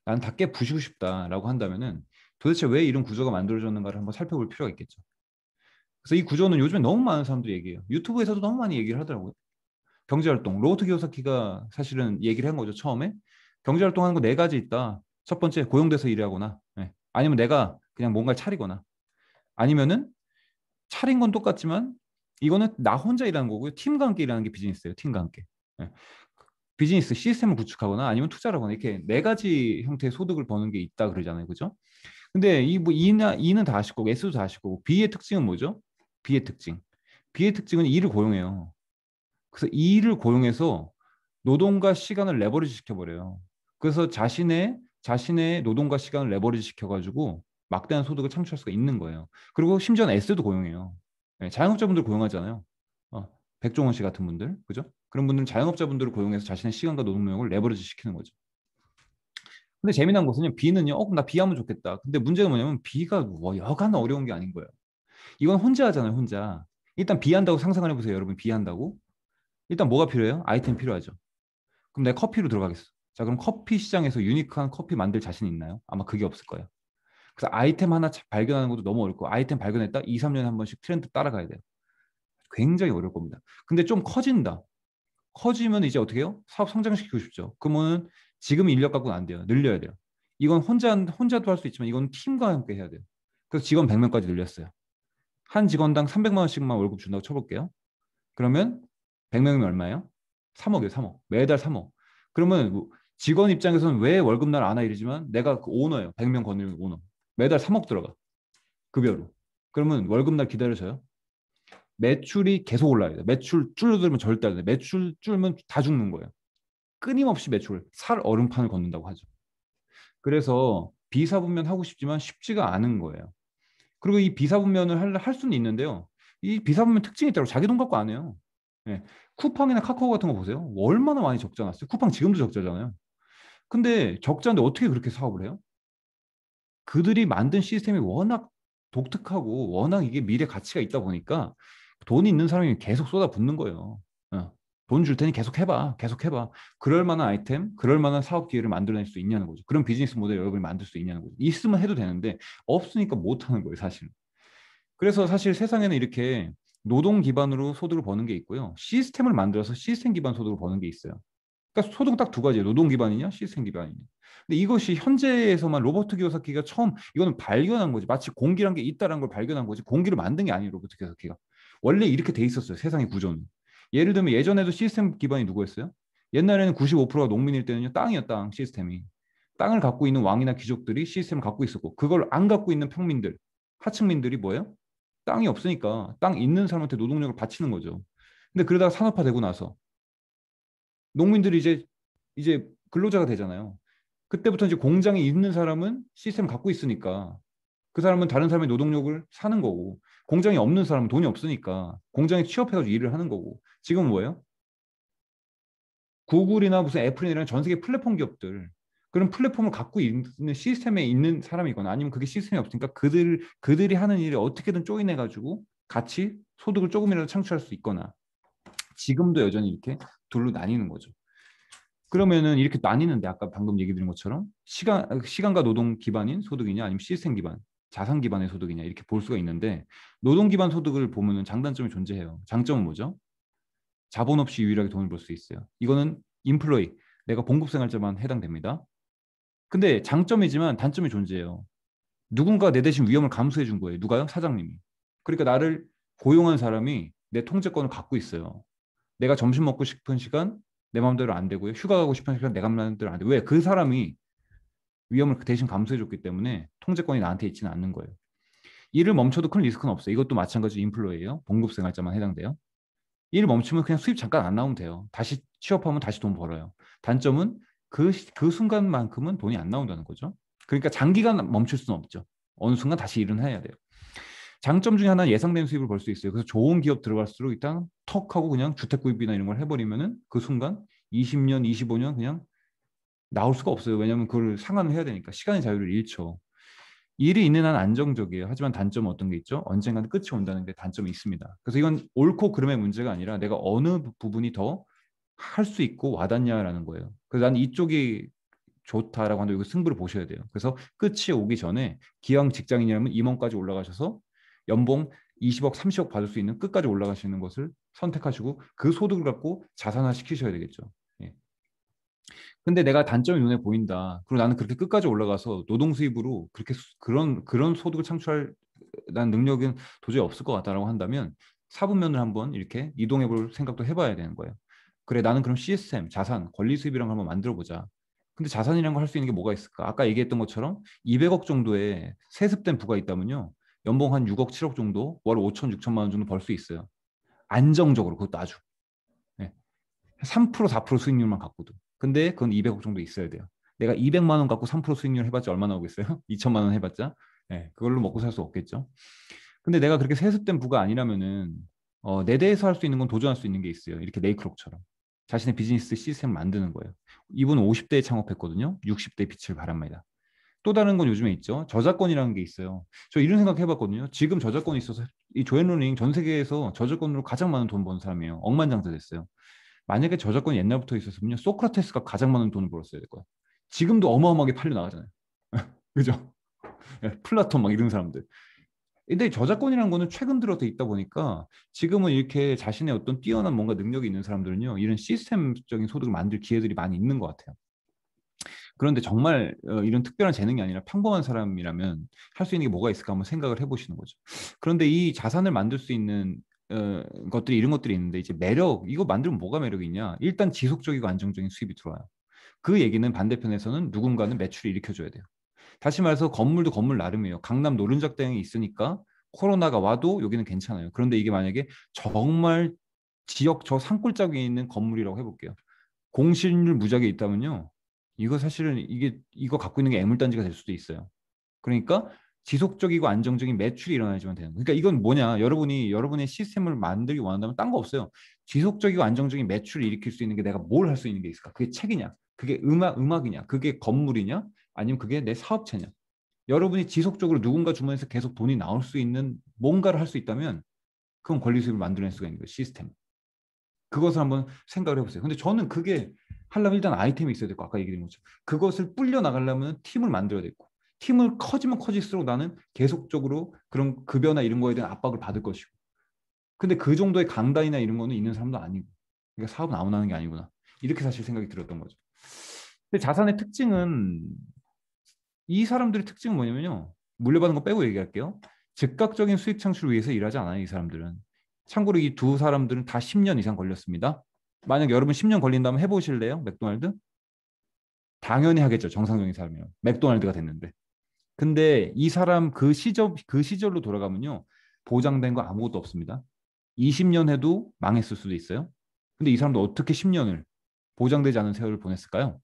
나는 다 깨부수고 싶다라고 한다면은 도대체 왜 이런 구조가 만들어졌는가를 한번 살펴볼 필요가 있겠죠. 그래서 이 구조는 요즘에 너무 많은 사람들이 얘기해요. 유튜브에서도 너무 많이 얘기를 하더라고요. 경제활동. 로버트 기요사키가 사실은 얘기를 한 거죠. 처음에. 경제활동하는 거 네 가지 있다. 첫 번째 고용돼서 일하거나 아니면 내가 그냥 뭔가를 차리거나 아니면은 차린 건 똑같지만 이거는 나 혼자 일하는 거고요. 팀과 함께 일하는 게 비즈니스예요. 팀과 함께. 예. 비즈니스 시스템을 구축하거나 아니면 투자를 하거나 이렇게 네 가지 형태의 소득을 버는 게 있다 그러잖아요. 그죠? 근데 이 뭐 E는 다 아실 거고 S도 다 아실 거고 B의 특징은 뭐죠? B의 특징. B의 특징은 E를 고용해요. 그래서 E를 고용해서 노동과 시간을 레버리지 시켜버려요. 그래서 자신의 노동과 시간을 레버리지 시켜가지고 막대한 소득을 창출할 수가 있는 거예요. 그리고 심지어는 S도 고용해요. 네, 자영업자분들 고용하잖아요. 백종원 씨 같은 분들, 그죠? 그런 분들은 자영업자분들을 고용해서 자신의 시간과 노동 능력을 레버리지 시키는 거죠. 근데 재미난 것은요, B는요, 그럼 나 B 하면 좋겠다. 근데 문제가 뭐냐면 B가 뭐 여간 어려운 게 아닌 거예요. 이건 혼자 하잖아요, 혼자. 일단 B 한다고 상상을 해보세요, 여러분. B 한다고. 일단 뭐가 필요해요? 아이템 필요하죠. 그럼 내가 커피로 들어가겠어. 자, 그럼 커피 시장에서 유니크한 커피 만들 자신 있나요? 아마 그게 없을 거예요. 그래서 아이템 하나 발견하는 것도 너무 어렵고 아이템 발견했다? 2, 3년에 한 번씩 트렌드 따라가야 돼요. 굉장히 어려울 겁니다. 근데 좀 커진다. 커지면 이제 어떻게 해요? 사업 성장시키고 싶죠. 그러면 지금 인력 갖고는 안 돼요. 늘려야 돼요. 이건 혼자도 할 수 있지만 이건 팀과 함께 해야 돼요. 그래서 직원 100명까지 늘렸어요. 한 직원당 300만 원씩만 월급 준다고 쳐볼게요. 그러면 100명이면 얼마예요? 3억이에요, 3억. 매달 3억. 그러면 뭐 직원 입장에서는 왜 월급날 안 와 이러지만 내가 그 오너예요. 100명 거느리는 오너. 매달 3억 들어가. 급여로. 그러면 월급날 기다려줘요. 매출이 계속 올라야 돼요. 매출 줄어들면 절대 안 돼요. 매출 줄면 다 죽는 거예요. 끊임없이 매출, 살 얼음판을 걷는다고 하죠. 그래서 비사분면 하고 싶지만 쉽지가 않은 거예요. 그리고 이 비사분면을 할 수는 있는데요. 이 비사분면 특징이 있다고 자기 돈 갖고 안 해요. 예. 쿠팡이나 카카오 같은 거 보세요. 얼마나 많이 적자 났어요. 쿠팡 지금도 적자잖아요. 근데 적자인데 어떻게 그렇게 사업을 해요? 그들이 만든 시스템이 워낙 독특하고 워낙 이게 미래 가치가 있다 보니까 돈 있는 사람이 계속 쏟아붓는 거예요. 돈 줄 테니 계속 해봐. 계속 해봐. 그럴 만한 아이템, 그럴 만한 사업 기회를 만들어낼 수 있냐는 거죠. 그런 비즈니스 모델 여러분이 만들 수 있냐는 거죠. 있으면 해도 되는데 없으니까 못 하는 거예요, 사실. 그래서 사실 세상에는 이렇게 노동 기반으로 소득을 버는 게 있고요. 시스템을 만들어서 시스템 기반 소득을 버는 게 있어요. 그러니까 소득은 딱 두 가지예요. 노동 기반이냐, 시스템 기반이냐. 근데 이것이 현재에서만 로버트 기요사키가 처음 이거는 발견한 거지. 마치 공기란 게 있다라는 걸 발견한 거지. 공기를 만든 게 아니에요, 로버트 기요사키가. 원래 이렇게 돼 있었어요. 세상의 구조는. 예를 들면 예전에도 시스템 기반이 누구였어요? 옛날에는 95%가 농민일 때는요. 땅이었 땅 시스템이. 땅을 갖고 있는 왕이나 귀족들이 시스템을 갖고 있었고 그걸 안 갖고 있는 평민들, 하층민들이 뭐예요? 땅이 없으니까 땅 있는 사람한테 노동력을 바치는 거죠. 근데 그러다가 산업화되고 나서 농민들이 이제 근로자가 되잖아요. 그때부터 이제 공장에 있는 사람은 시스템 갖고 있으니까 그 사람은 다른 사람의 노동력을 사는 거고 공장이 없는 사람은 돈이 없으니까 공장에 취업해가지고 일을 하는 거고 지금은 뭐예요? 구글이나 무슨 애플이나 전 세계 플랫폼 기업들 그런 플랫폼을 갖고 있는 시스템에 있는 사람이거나 아니면 그게 시스템이 없으니까 그들이 하는 일을 어떻게든 조인해가지고 같이 소득을 조금이라도 창출할 수 있거나 지금도 여전히 이렇게 둘로 나뉘는 거죠. 그러면은 이렇게 나뉘는데 아까 방금 얘기 드린 것처럼 시간과 노동 기반인 소득이냐 아니면 시스템 기반, 자산 기반의 소득이냐 이렇게 볼 수가 있는데 노동 기반 소득을 보면은 장단점이 존재해요. 장점은 뭐죠? 자본 없이 유일하게 돈을 벌 수 있어요. 이거는 인플로이, 내가 봉급생활자만 해당됩니다. 근데 장점이지만 단점이 존재해요. 누군가 내 대신 위험을 감수해 준 거예요. 누가요? 사장님이. 그러니까 나를 고용한 사람이 내 통제권을 갖고 있어요. 내가 점심 먹고 싶은 시간 내 마음대로 안 되고요. 휴가 가고 싶은 시간 내가 마음대로 안 돼. 왜? 그 사람이 위험을 대신 감수해줬기 때문에 통제권이 나한테 있지는 않는 거예요. 일을 멈춰도 큰 리스크는 없어요. 이것도 마찬가지로 인플로예요. 봉급생활자만 해당돼요. 일 멈추면 그냥 수입 잠깐 안 나오면 돼요. 다시 취업하면 다시 돈 벌어요. 단점은 그 순간만큼은 돈이 안 나온다는 거죠. 그러니까 장기간 멈출 수는 없죠. 어느 순간 다시 일은 해야 돼요. 장점 중에 하나는 예상된 수입을 벌 수 있어요. 그래서 좋은 기업 들어갈수록 일단 턱 하고 그냥 주택 구입이나 이런 걸 해버리면은 그 순간 20년, 25년 그냥 나올 수가 없어요. 왜냐하면 그걸 상환을 해야 되니까 시간의 자유를 잃죠. 일이 있는 한 안정적이에요. 하지만 단점은 어떤 게 있죠? 언젠가는 끝이 온다는 게 단점이 있습니다. 그래서 이건 옳고 그름의 문제가 아니라 내가 어느 부분이 더 할 수 있고 와닿냐라는 거예요. 그래서 난 이쪽이 좋다라고 하는데 이거 승부를 보셔야 돼요. 그래서 끝이 오기 전에 기왕 직장인이라면 임원까지 올라가셔서 연봉 20억, 30억 받을 수 있는 끝까지 올라가시는 것을 선택하시고 그 소득을 갖고 자산화 시키셔야 되겠죠. 예. 근데 내가 단점이 눈에 보인다. 그리고 나는 그렇게 끝까지 올라가서 노동 수입으로 그렇게 그런 소득을 창출할 난 능력은 도저히 없을 것 같다라고 한다면 사분면을 한번 이렇게 이동해 볼 생각도 해봐야 되는 거예요. 그래, 나는 그럼 시스템, 자산, 권리 수입이란 걸 한번 만들어 보자. 근데 자산이라는 걸 할 수 있는 게 뭐가 있을까? 아까 얘기했던 것처럼 200억 정도의 세습된 부가 있다면요. 연봉 한 6억, 7억 정도, 월 5천, 6천만 원 정도 벌 수 있어요. 안정적으로, 그것도 아주. 네. 3%, 4% 수익률만 갖고도. 근데 그건 200억 정도 있어야 돼요. 내가 200만 원 갖고 3% 수익률 해봤자 얼마나 오겠어요? 2천만 원 해봤자? 네, 그걸로 먹고 살 수 없겠죠. 근데 내가 그렇게 세습된 부가 아니라면은 내 대해서 할 수 있는 건 도전할 수 있는 게 있어요. 이렇게 네이크록처럼. 자신의 비즈니스 시스템을 만드는 거예요. 이분은 50대에 창업했거든요. 60대에 빛을 발합니다. 또 다른 건 요즘에 있죠. 저작권이라는 게 있어요. 저 이런 생각 해봤거든요. 지금 저작권이 있어서 이 조앤 롤링 전 세계에서 저작권으로 가장 많은 돈 버는 사람이에요. 억만장자 됐어요. 만약에 저작권이 옛날부터 있었으면 소크라테스가 가장 많은 돈을 벌었어야 될 거야. 지금도 어마어마하게 팔려 나가잖아요. 그죠? 플라톤 막 이런 사람들. 근데 저작권이라는 거는 최근 들어 돼 있다 보니까 지금은 이렇게 자신의 어떤 뛰어난 뭔가 능력이 있는 사람들은요, 이런 시스템적인 소득을 만들 기회들이 많이 있는 것 같아요. 그런데 정말 이런 특별한 재능이 아니라 평범한 사람이라면 할 수 있는 게 뭐가 있을까 한번 생각을 해보시는 거죠. 그런데 이 자산을 만들 수 있는 것들이 이런 것들이 있는데 이제 매력 이거 만들면 뭐가 매력이 있냐? 일단 지속적이고 안정적인 수입이 들어와요. 그 얘기는 반대편에서는 누군가는 매출을 일으켜줘야 돼요. 다시 말해서 건물도 건물 나름이에요. 강남 노른자땡이 있으니까 코로나가 와도 여기는 괜찮아요. 그런데 이게 만약에 정말 지역 저 산골짜기에 있는 건물이라고 해볼게요. 공실률 무지하게 있다면요. 이거 사실은 이거 갖고 있는 게 애물단지가 될 수도 있어요. 그러니까 지속적이고 안정적인 매출이 일어나야지만 되는 거예요. 그러니까 이건 뭐냐? 여러분이 여러분의 시스템을 만들기 원한다면 딴 거 없어요. 지속적이고 안정적인 매출을 일으킬 수 있는 게 내가 뭘 할 수 있는 게 있을까? 그게 책이냐? 그게 음악이냐? 그게 건물이냐? 아니면 그게 내 사업체냐? 여러분이 지속적으로 누군가 주머니에서 계속 돈이 나올 수 있는 뭔가를 할 수 있다면 그건 권리 수입을 만들어낼 수가 있는 거예요. 시스템. 그것을 한번 생각을 해보세요. 근데 저는 그게 하려면 일단 아이템이 있어야 되고 아까 얘기드린 것처럼 그것을 불려 나가려면 팀을 만들어야 되고 팀을 커지면 커질수록 나는 계속적으로 그런 급여나 이런 거에 대한 압박을 받을 것이고 근데 그 정도의 강단이나 이런 거는 있는 사람도 아니고 그러니까 사업은 아무나 하는 게 아니구나 이렇게 사실 생각이 들었던 거죠. 근데 자산의 특징은 이 사람들의 특징은 뭐냐면요. 물려받은 거 빼고 얘기할게요. 즉각적인 수익 창출을 위해서 일하지 않아요, 이 사람들은. 참고로 이 두 사람들은 다 10년 이상 걸렸습니다. 만약 여러분 10년 걸린다면 해보실래요? 맥도날드? 당연히 하겠죠. 정상적인 사람이면. 맥도날드가 됐는데. 근데 이 사람 그 시절로 돌아가면요. 보장된 거 아무것도 없습니다. 20년 해도 망했을 수도 있어요. 근데 이 사람도 어떻게 10년을 보장되지 않은 세월을 보냈을까요?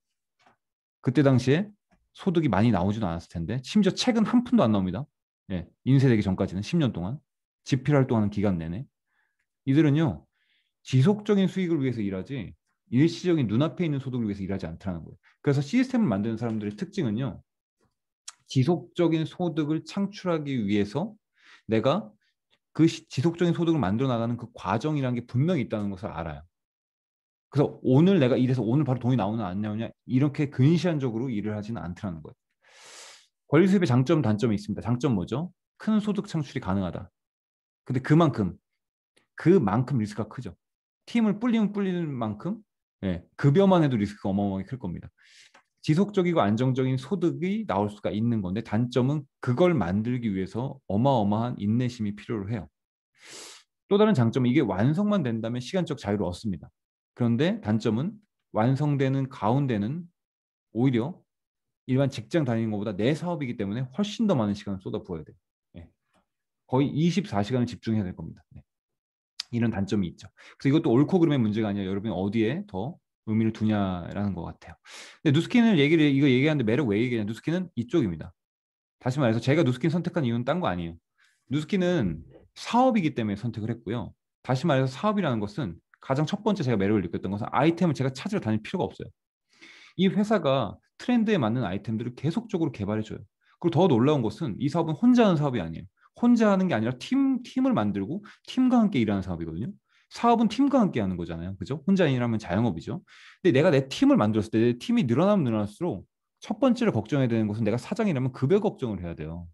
그때 당시에 소득이 많이 나오지도 않았을 텐데 심지어 책은 한 푼도 안 나옵니다. 예, 인쇄되기 전까지는 10년 동안 집필 활동하는 기간 내내 이들은요 지속적인 수익을 위해서 일하지 일시적인 눈앞에 있는 소득을 위해서 일하지 않더라는 거예요. 그래서 시스템을 만드는 사람들의 특징은요 지속적인 소득을 창출하기 위해서 내가 그 지속적인 소득을 만들어 나가는 그 과정이라는 게 분명히 있다는 것을 알아요. 그래서 오늘 내가 일해서 오늘 바로 돈이 나오냐 안 나오냐 이렇게 근시안적으로 일을 하지는 않더라는 거예요. 권리 수입의 장점, 단점이 있습니다. 장점 뭐죠? 큰 소득 창출이 가능하다. 근데 그만큼 리스크가 크죠. 팀을 불리면 불리는 만큼 급여만 해도 리스크가 어마어마하게 클 겁니다. 지속적이고 안정적인 소득이 나올 수가 있는 건데 단점은 그걸 만들기 위해서 어마어마한 인내심이 필요로 해요. 또 다른 장점은 이게 완성만 된다면 시간적 자유를 얻습니다. 그런데 단점은 완성되는 가운데는 오히려 일반 직장 다니는 것보다 내 사업이기 때문에 훨씬 더 많은 시간을 쏟아부어야 돼요. 예. 거의 24시간을 집중해야 될 겁니다. 네. 이런 단점이 있죠. 그래서 이것도 옳고 그름의 문제가 아니라 여러분이 어디에 더 의미를 두냐라는 것 같아요. 근데 누스킨을 이거 얘기하는데 매력 왜 얘기하냐? 누스킨은 이쪽입니다. 다시 말해서 제가 누스킨 선택한 이유는 딴 거 아니에요. 누스킨은 사업이기 때문에 선택을 했고요. 다시 말해서 사업이라는 것은 가장 첫 번째 제가 매력을 느꼈던 것은 아이템을 제가 찾으러 다닐 필요가 없어요. 이 회사가 트렌드에 맞는 아이템들을 계속적으로 개발해줘요. 그리고 더 놀라운 것은 이 사업은 혼자 하는 사업이 아니에요. 혼자 하는 게 아니라 팀을 만들고 팀과 함께 일하는 사업이거든요. 사업은 팀과 함께 하는 거잖아요. 그죠? 혼자 일하면 자영업이죠. 근데 내가 내 팀을 만들었을 때 내 팀이 늘어나면 늘어날수록 첫 번째로 걱정해야 되는 것은 내가 사장이라면 급여 걱정을 해야 돼요.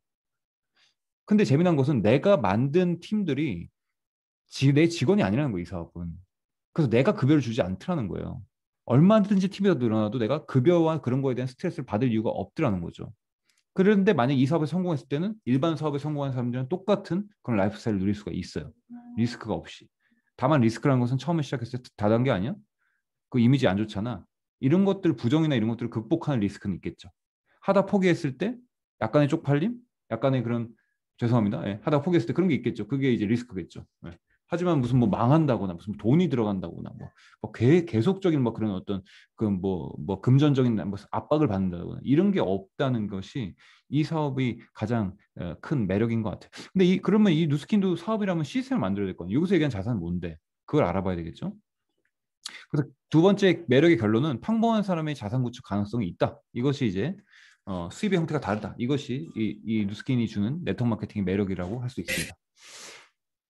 근데 재미난 것은 내가 만든 팀들이 내 직원이 아니라는 거예요, 이 사업은. 그래서 내가 급여를 주지 않더라는 거예요. 얼마든지 팀이 더 늘어나도 내가 급여와 그런 거에 대한 스트레스를 받을 이유가 없더라는 거죠. 그런데 만약 이 사업에 성공했을 때는 일반 사업에 성공한 사람들은 똑같은 그런 라이프 스타일을 누릴 수가 있어요. 리스크가 없이. 다만 리스크라는 것은 처음에 시작했을 때 다단계 아니야? 그 이미지 안 좋잖아. 이런 것들 부정이나 이런 것들을 극복하는 리스크는 있겠죠. 하다 포기했을 때 약간의 쪽팔림, 약간의 그런 죄송합니다. 예, 하다 포기했을 때 그런 게 있겠죠. 그게 이제 리스크겠죠. 예. 하지만 무슨 뭐 망한다거나 무슨 돈이 들어간다거나 계속적인 뭐 그런 어떤 그 뭐 금전적인 뭐 압박을 받는다거나 이런 게 없다는 것이 이 사업이 가장 큰 매력인 것 같아요. 근데 그러면 이 누스킨도 사업이라면 시스템을 만들어야 될 거 아니에요. 여기서 얘기한 자산은 뭔데? 그걸 알아봐야 되겠죠. 그래서 두 번째 매력의 결론은 평범한 사람의 자산 구축 가능성이 있다. 이것이 이제 수입의 형태가 다르다. 이것이 이 누스킨이 주는 네트워크 마케팅의 매력이라고 할 수 있습니다.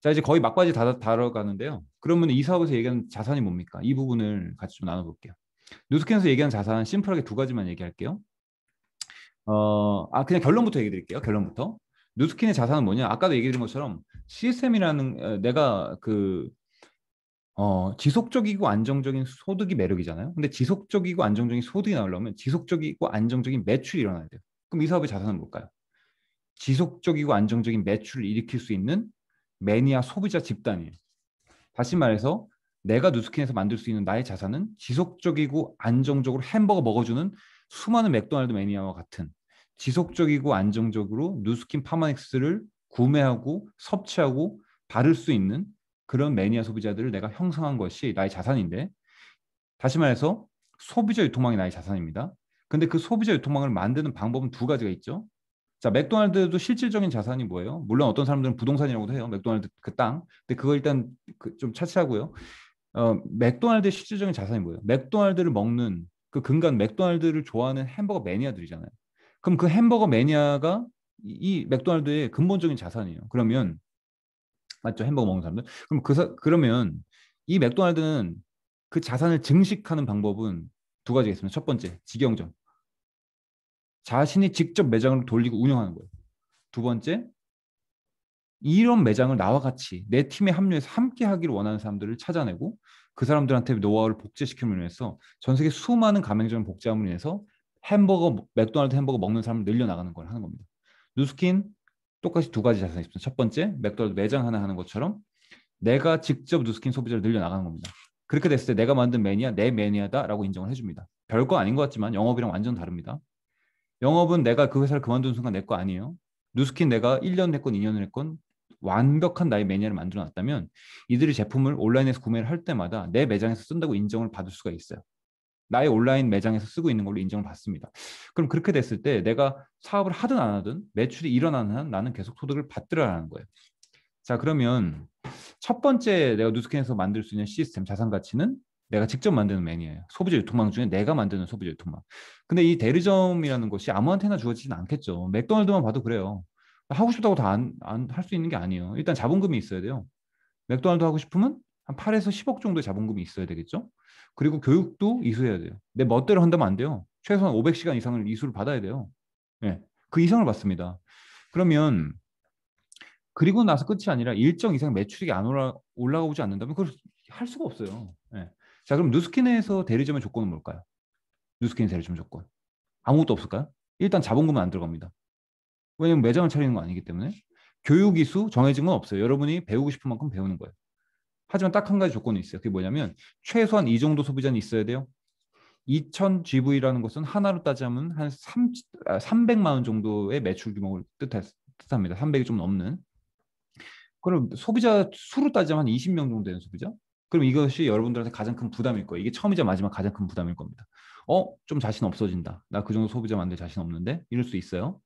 자, 이제 거의 막바지 다뤄가는데요. 그러면 이 사업에서 얘기하는 자산이 뭡니까? 이 부분을 같이 좀 나눠볼게요. 누스킨에서 얘기하는 자산 심플하게 두 가지만 얘기할게요. 그냥 결론부터 얘기 드릴게요. 결론부터. 누스킨의 자산은 뭐냐? 아까도 얘기 드린 것처럼 CSM이라는 내가 지속적이고 안정적인 소득이 매력이잖아요. 근데 지속적이고 안정적인 소득이 나오려면 지속적이고 안정적인 매출이 일어나야 돼요. 그럼 이 사업의 자산은 뭘까요? 지속적이고 안정적인 매출을 일으킬 수 있는 매니아 소비자 집단이에요. 다시 말해서 내가 누스킨에서 만들 수 있는 나의 자산은 지속적이고 안정적으로 햄버거 먹어주는 수많은 맥도날드 매니아와 같은 지속적이고 안정적으로 누스킨 파마닉스를 구매하고 섭취하고 바를 수 있는 그런 매니아 소비자들을 내가 형성한 것이 나의 자산인데 다시 말해서 소비자 유통망이 나의 자산입니다. 근데 그 소비자 유통망을 만드는 방법은 두 가지가 있죠. 자, 맥도날드도 실질적인 자산이 뭐예요? 물론 어떤 사람들은 부동산이라고도 해요. 맥도날드 그 땅. 근데 그거 일단 좀 차치하고요. 맥도날드의 실질적인 자산이 뭐예요? 맥도날드를 먹는 그 근간 맥도날드를 좋아하는 햄버거 매니아들이잖아요. 그럼 그 햄버거 매니아가 이 맥도날드의 근본적인 자산이에요. 그러면 맞죠? 햄버거 먹는 사람들. 그러면 이 맥도날드는 그 자산을 증식하는 방법은 두 가지가 있습니다. 첫 번째, 직영점. 자신이 직접 매장을 돌리고 운영하는 거예요. 두 번째, 이런 매장을 나와 같이 내 팀에 합류해서 함께 하기를 원하는 사람들을 찾아내고 그 사람들한테 노하우를 복제시킴으로 인해서 전 세계 수많은 가맹점 복제함으로 인해서 맥도날드 햄버거 먹는 사람을 늘려나가는 걸 하는 겁니다. 누스킨 똑같이 두 가지 자산이 있습니다. 첫 번째, 맥도날드 매장 하나 하는 것처럼 내가 직접 누스킨 소비자를 늘려나가는 겁니다. 그렇게 됐을 때 내가 만든 매니아 내 매니아다라고 인정을 해줍니다. 별거 아닌 것 같지만 영업이랑 완전 다릅니다. 영업은 내가 그 회사를 그만둔 순간 내 거 아니에요. 누스킨 내가 1년 했건 2년을 했건 완벽한 나의 매니아를 만들어 놨다면 이들이 제품을 온라인에서 구매를 할 때마다 내 매장에서 쓴다고 인정을 받을 수가 있어요. 나의 온라인 매장에서 쓰고 있는 걸로 인정을 받습니다. 그럼 그렇게 됐을 때 내가 사업을 하든 안 하든 매출이 일어나는 한 나는 계속 소득을 받들어라는 거예요. 자, 그러면 첫 번째 내가 누스캔에서 만들 수 있는 시스템 자산 가치는 내가 직접 만드는 매니아예요. 소비자 유통망 중에 내가 만드는 소비자 유통망. 근데 이 대리점이라는 것이 아무한테나 주어지진 않겠죠. 맥도날드만 봐도 그래요. 하고 싶다고 다 안 할 수 있는 게 아니에요. 일단 자본금이 있어야 돼요. 맥도날드 하고 싶으면 한 8에서 10억 정도의 자본금이 있어야 되겠죠. 그리고 교육도 이수해야 돼요. 내 멋대로 한다면 안 돼요. 최소한 500시간 이상을 이수를 받아야 돼요. 예, 그 이상을 받습니다. 그러면 그리고 나서 끝이 아니라 일정 이상 매출이 안 올라오지 않는다면 그걸 할 수가 없어요. 예. 자, 그럼 누스킨에서 대리점의 조건은 뭘까요? 누스킨 대리점 조건. 아무것도 없을까요? 일단 자본금은 안 들어갑니다. 왜냐면 매장을 차리는 거 아니기 때문에. 교육 이수 정해진 건 없어요. 여러분이 배우고 싶은 만큼 배우는 거예요. 하지만 딱 한 가지 조건이 있어요. 그게 뭐냐면 최소한 이 정도 소비자는 있어야 돼요. 2000 GV라는 것은 하나로 따지면 한 300만 원 정도의 매출 규모를 뜻합니다. 300이 좀 넘는. 그럼 소비자 수로 따지면 한 20명 정도 되는 소비자? 그럼 이것이 여러분들한테 가장 큰 부담일 거예요. 이게 처음이자 마지막 가장 큰 부담일 겁니다. 좀 자신 없어진다. 나 그 정도 소비자 만들 자신 없는데? 이럴 수 있어요.